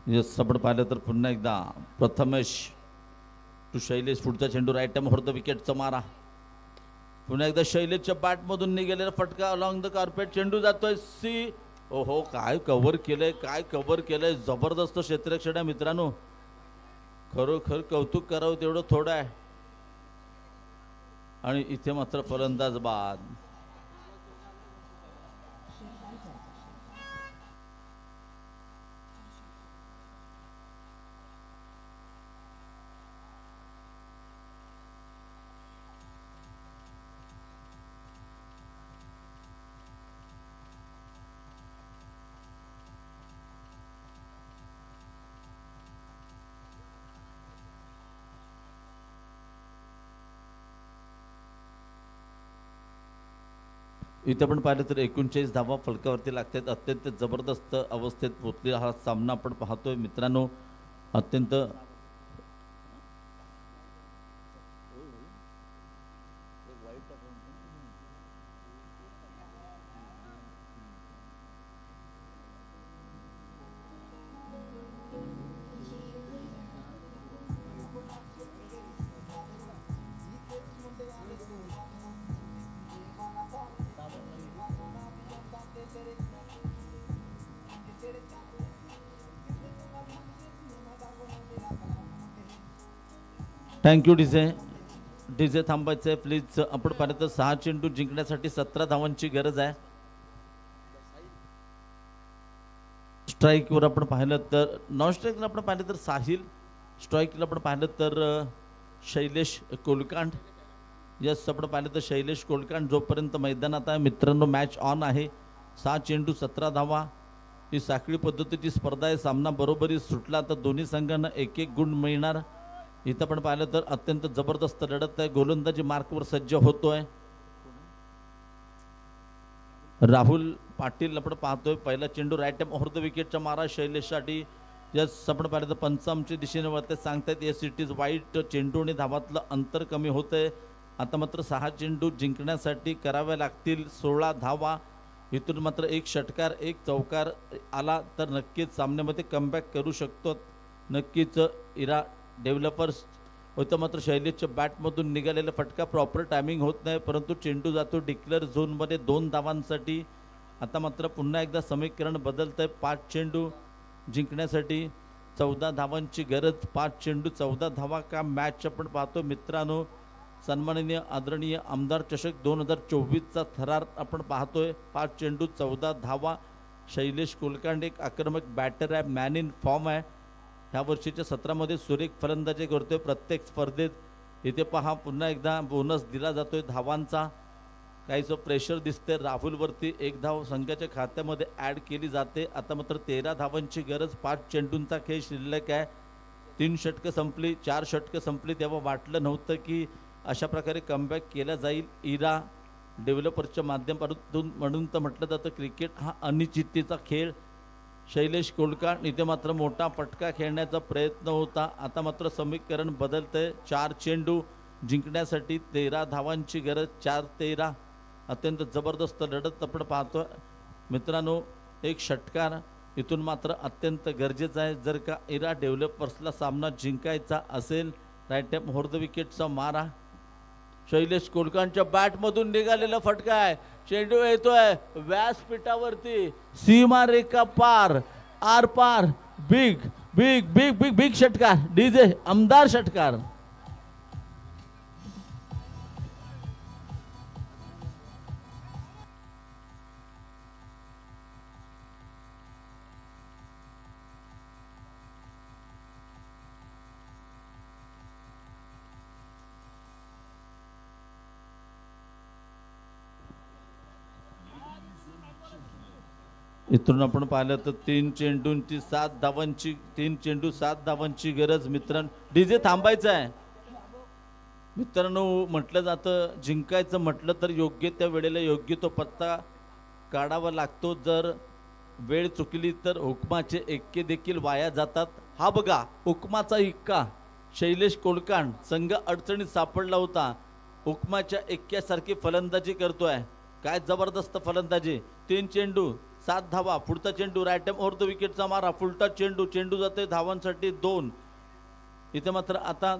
[SPEAKER 1] यस आपण पाहिलं तर पुन्हा एकदा प्रथमेश टू शैलेश, पुढचा चेंडू राईट टाइम होतं, विकेटचा मारा. पुन्हा एकदा शैलेशच्या बॅटमधून निघालेला फटका अलॉंग द कार्पेट, चेंडू जातोय सी. ओहो काय कव्हर केलंय, जबरदस्त क्षेत्ररक्षण आहे मित्रांनो, खरोखर कौतुक करावं तेवढं थोडं आहे. आणि इथे मात्र फलंदाज बाद. इथे आपण पाहिलं तर 39 धावा फलकावरती लागतात. अत्यंत जबरदस्त अवस्थेत पोहोचलेला हा सामना आपण पाहतोय मित्रांनो. अत्यंत थँक्यू डीजे थांबायचं आहे प्लीज. आपण पाहिलं तर 6 चेंडू जिंकण्यासाठी 17 धावांची गरज आहे. स्ट्राईकवर आपण पाहिलं तर, नॉन स्ट्राईकला आपण पाहिलं तर साहिल, स्ट्राईकला आपण पाहिलं तर शैलेश कोलकांड. यस आपण पाहिलं तर शैलेश कोलकांड जोपर्यंत मैदानात आहे मित्रांनो मॅच ऑन आहे. 6 चेंडू 17 धावा ही साखळी पद्धतीची स्पर्धा आहे. सामना बरोबरी सुटला तर दोन्ही संघांना 1-1 गुण मिळणार. इथं आपण पाहिलं तर अत्यंत जबरदस्त लढत आहे. गोलंदाजी मार्कवर सज्ज होतोय राहुल पाटील. आपण पाहतोय पहिला चेंडू राईट टाइम ओव्हर द विकेटचा मारा शैलेशसाठी. यस आपण पाहिलं तर पंचामच्या दिशेने वळते सांगतायत येस इट इज वाईट. चेंडू आणि धावातलं अंतर कमी होतंय. आता मात्र 6 चेंडू जिंकण्यासाठी कराव्या लागतील 16 धावा. इथून मात्र एक षटकार एक चौकार आला तर नक्कीच सामन्यामध्ये कमबॅक करू शकतो. नक्कीच इरा डेव्हलपर्स होतं. मात्र शैलेशच्या बॅटमधून निघालेला फटका प्रॉपर टायमिंग होत नाही, परंतु चेंडू जातो डिक्लेअर झोनमध्ये 2 धावांसाठी. आता मात्र पुन्हा एकदा समीकरण बदलत आहे. 5 चेंडू जिंकण्यासाठी 14 धावांची गरज. 5 चेंडू 14 धावा का मॅच आपण पाहतो मित्रांनो. सन्माननीय आदरणीय आमदार चषक 2024चा थरार आपण पाहतोय. 5 चेंडू 14 धावा. शैलेश कोलकांड एक आक्रमक बॅटर आहे, मॅन इन फॉर्म आहे. ह्या वर्षीच्या सत्रामध्ये सुरेख फलंदाजी करतोय प्रत्येक स्पर्धेत. इथे पहा पुन्हा एकदा बोनस दिला जातोय धावांचा. काहीचं प्रेशर दिसते राहुलवरती. 1 धाव संघाच्या खात्यामध्ये ॲड केली जाते. आता मात्र 13 धावांची गरज. 5 चेंडूंचा खेळ शिल्लक आहे. 3 षटकं संपली, 4 षटकं संपली. तेव्हा वाटलं नव्हतं की अशा प्रकारे कमबॅक केला जाईल. इरा डेव्हलपरच्या माध्यमातून म्हणून तर म्हटलं जातं क्रिकेट हा अनिश्चिततेचा खेळ. शैलेश कोलकांड इथे मात्र मोठा पटका खेळण्याचा प्रयत्न होता. आता मात्र समीकरण बदलतंय. 4 चेंडू जिंकण्यासाठी 13 धावांची गरज. 4-13 अत्यंत जबरदस्त लढत आपण पाहतोय मित्रांनो. एक षटकार इथून मात्र अत्यंत गरजेचा आहे जर का इरा डेव्हलपर्सला सामना जिंकायचा असेल. राईट टाइम होर द विकेटचा मारा. शैलेश कोलकांडच्या बॅटमधून निघालेला फटका आहे. चेंडू येतोय व्यासपीठावरती, सीमारेखा पार, आर पार. Big big big big big षटकार. डीजे आमदार षटकार. इथून आपण पाहिलं तर 3 चेंडूंची 7 धावांची 3 चेंडू 7 धावांची गरज. मित्रांनो डीजे थांबायचं आहे. मित्रांनो म्हटलं जातं जिंकायचं म्हटलं तर योग्य त्या वेळेला योग्य तो पत्ता काढावा लागतो. जर वेळ चुकली तर हुकमाचे एक्के देखील वाया जातात. हा बघा हुकमाचा इक्का. शैलेश कोलकांड संघ अडचणीत सापडला होता. हुकमाच्या एक्क्यासारखी फलंदाजी करतोय. काय जबरदस्त फलंदाजी. 3 चेंडू 7 धावा. पुढचा चेंडू राईट टाइम ओव्हर द विकेटचा मारा. फुलटा चेंडू. चेंडू जाते धावांसाठी 2. इथे मात्र आता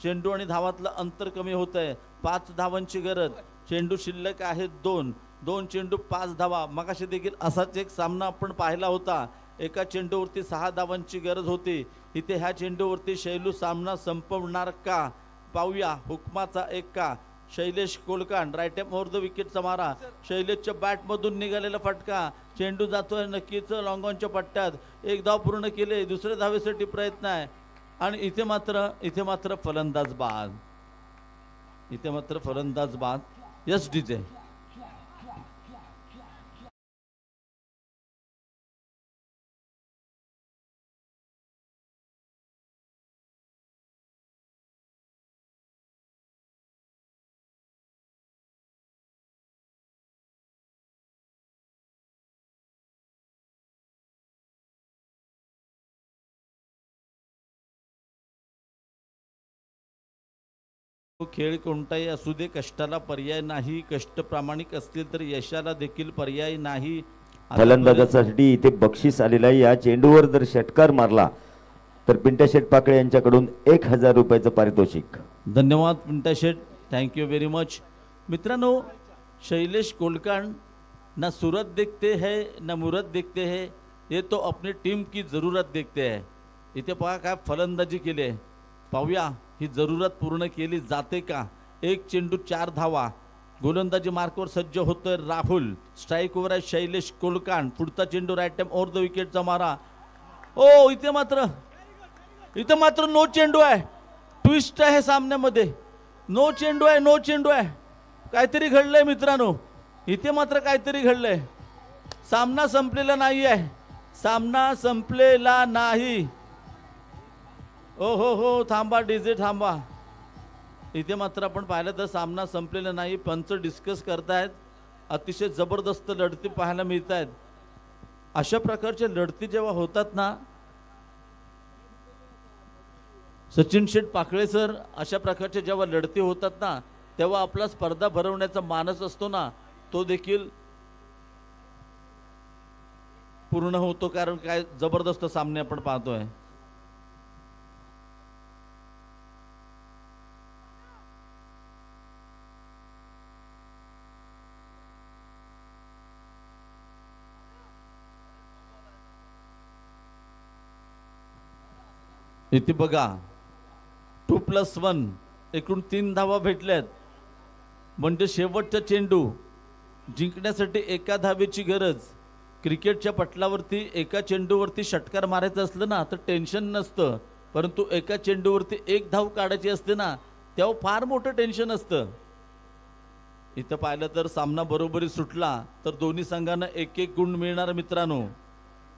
[SPEAKER 1] चेंडू आणि धावातलं अंतर कमी होत आहे. 5 धावांची गरज. चेंडू शिल्लक आहेत 2. 2 चेंडू 5 धावा. मगाशी देखील असाच एक सामना आपण पाहिला होता. एका चेंडूवरती 6 धावांची गरज होती. इथे ह्या चेंडूवरती शैलू सामना संपवणार का पाहूया. हुकमाचा एक्का. Shailesh Kolkand right arm over the विकेटचा मारा. शैलेशच्या बॅटमधून निघालेला फटका. चेंडू जातोय नक्कीच लॉंगॉनच्या पट्ट्यात. 1 धाव पूर्ण केले. दुसऱ्या धावेसाठी प्रयत्न आहे आणि इथे मात्र फलंदाज बाद. इथे मात्र फलंदाज बाद. Yes DJ. खेळ कोणताही असू दे कष्टाला पर्याय नाही. कष्ट प्रामाणिक असतील तर यशाला देखील पर्याय नाही.
[SPEAKER 3] फलंदाजासाठी इथे बक्षीस आलेला आहे. या चेंडूवर जर षटकार मारला तर पिंट्या शेठ पाकळे यांच्याकडून 1000 रुपयाचं पारितोषिक.
[SPEAKER 1] धन्यवाद Pintya Sheth. Thank you very much. मित्रांनो शैलेश कोलकांड ना सूरत देखते हैं ना मूरत देखते हैं. ये तो अपनी टीम की ज़रूरत देखते हैं. इथे पहा काय फलंदाजी केली आहे. पाहूया ही जरूरत पूर्ण केली जाते का. 1 चेंडू 4 धावा. गोलंदाजी मार्कवर सज्ज होतोय राहुल. स्ट्राईक ओव्हर आहे शैलेश कोलकांड. पुढचा चेंडू राईट टाइम ओव्हर द विकेटचा मारा. ओ इथे मात्र नो चेंडू आहे. ट्विस्ट आहे सामन्यामध्ये. नो चेंडू आहे. काहीतरी घडलंय मित्रांनो. इथे मात्र काहीतरी घडलंय. सामना संपलेला नाही. हो थांबा डीजे थांबा. इथे मात्र आपण पाहिलं तर सामना संपलेला नाही. पंच डिस्कस करतायत. अतिशय जबरदस्त लढती पाहायला मिळत आहेत. अशा प्रकारच्या लढती जेव्हा होतात ना सचिन शेठ पाकळे सर, अशा प्रकारच्या जेव्हा लढती होतात ना तेव्हा आपला स्पर्धा भरवण्याचा मानस असतो ना तो देखील पूर्ण होतो. कारण काय जबरदस्त सामने आपण पाहतोय. इथे बघा 2+1 एकूण 3 धावा भेटल्यात, म्हणजे शेवटचा चेंडू जिंकण्यासाठी एका धावेची गरज. क्रिकेटच्या पटलावरती एका चेंडूवरती षटकार मारायचं असलं ना तर टेन्शन नसतं, परंतु एका चेंडूवरती 1 धाव काढायची असते ना तेव्हा फार मोठं टेन्शन असतं. इथं पाहिलं तर सामना बरोबरी सुटला तर दोन्ही संघांना 1-1 गुण मिळणार मित्रांनो.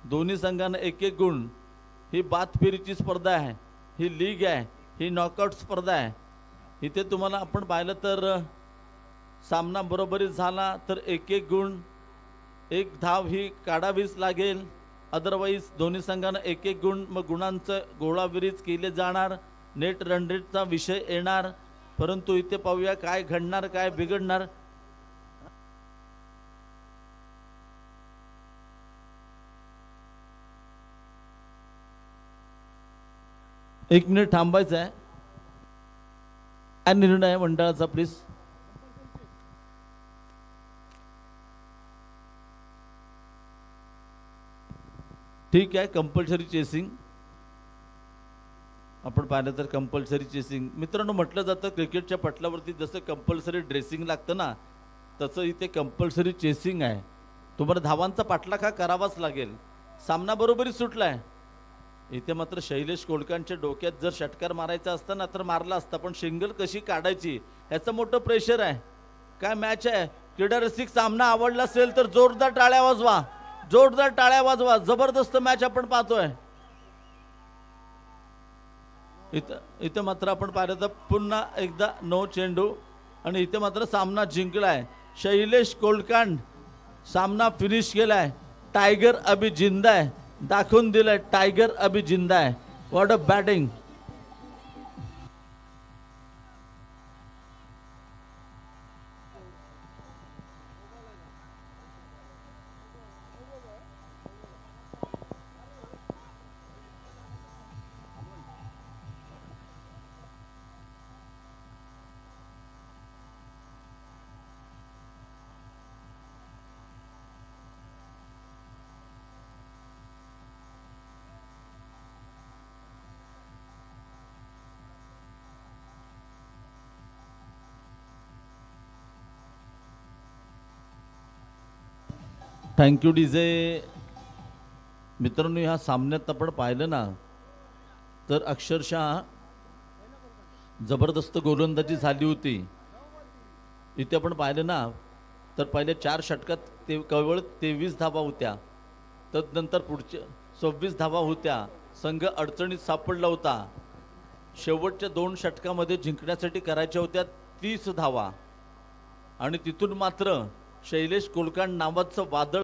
[SPEAKER 1] दोन्ही संघांना 1-1 गुण. ही बाद फेरीची स्पर्धा आहे, ही लीग आहे, ही नॉकआउट स्पर्धा आहे. इथे तुम्हाला आपण पाहिलं तर सामना बरोबरी झाला तर 1-1 गुण, 1 धाव ही काढावीच लागेल, अदरवाईज दोन्ही संघांना 1-1 गुण. मग गुणांचं गोळाबेरीज केले जाणार, नेट रन रेटचा विषय येणार. परंतु इथे पाहूया काय घडणार, काय बिघडणार. एक मिनिट थांबायचं आहे. काय निर्णय आहे मंडळाचा प्लीज. ठीक आहे, कंपल्सरी चेसिंग. आपण पाहिलं तर कंपल्सरी चेसिंग. मित्रांनो, म्हटलं जातं क्रिकेटच्या पटलावरती जसं कंपल्सरी ड्रेसिंग लागतं ना तसं इथे कंपल्सरी चेसिंग आहे. तुम्हाला धावांचा पाठलाग हा करावाच लागेल. सामना बरोबरी सुटलाय. इथे मात्र शैलेश कोलकांच्या डोक्यात जर षटकार मारायचा असता ना तर मारला असता, पण सिंगल कशी काढायची ह्याचं मोठं प्रेशर आहे. काय मॅच आहे. क्रीडा रसिक, सामना आवडला असेल तर जोरदार टाळ्या वाजवा, जोरदार टाळ्या वाजवा. जबरदस्त मॅच आपण पाहतोय. इथं मात्र आपण पाहिलं तर पुन्हा एकदा 9 चेंडू आणि इथे मात्र सामना जिंकलाय शैलेश कोलकांड. सामना फिनिश केलाय. टायगर अभी जिंदा आहे, दाखवून दिलंय टायगर अभी जिंदा आहे. What a batting. Thank you DJ. मित्रांनो, ह्या सामन्यात आपण पाहिलं ना तर अक्षरशः जबरदस्त गोलंदाजी झाली होती. इथे आपण पाहिलं ना तर पहिल्या 4 षटकात केवळ 23 धावा होत्या. तदनंतर पुढच्या 26 धावा होत्या. संघ अडचणीत सापडला होता. शेवटच्या 2 षटकामध्ये जिंकण्यासाठी करायच्या होत्या 30 धावा आणि तिथून मात्र शैलेश कोलकांड नावाचं वादळ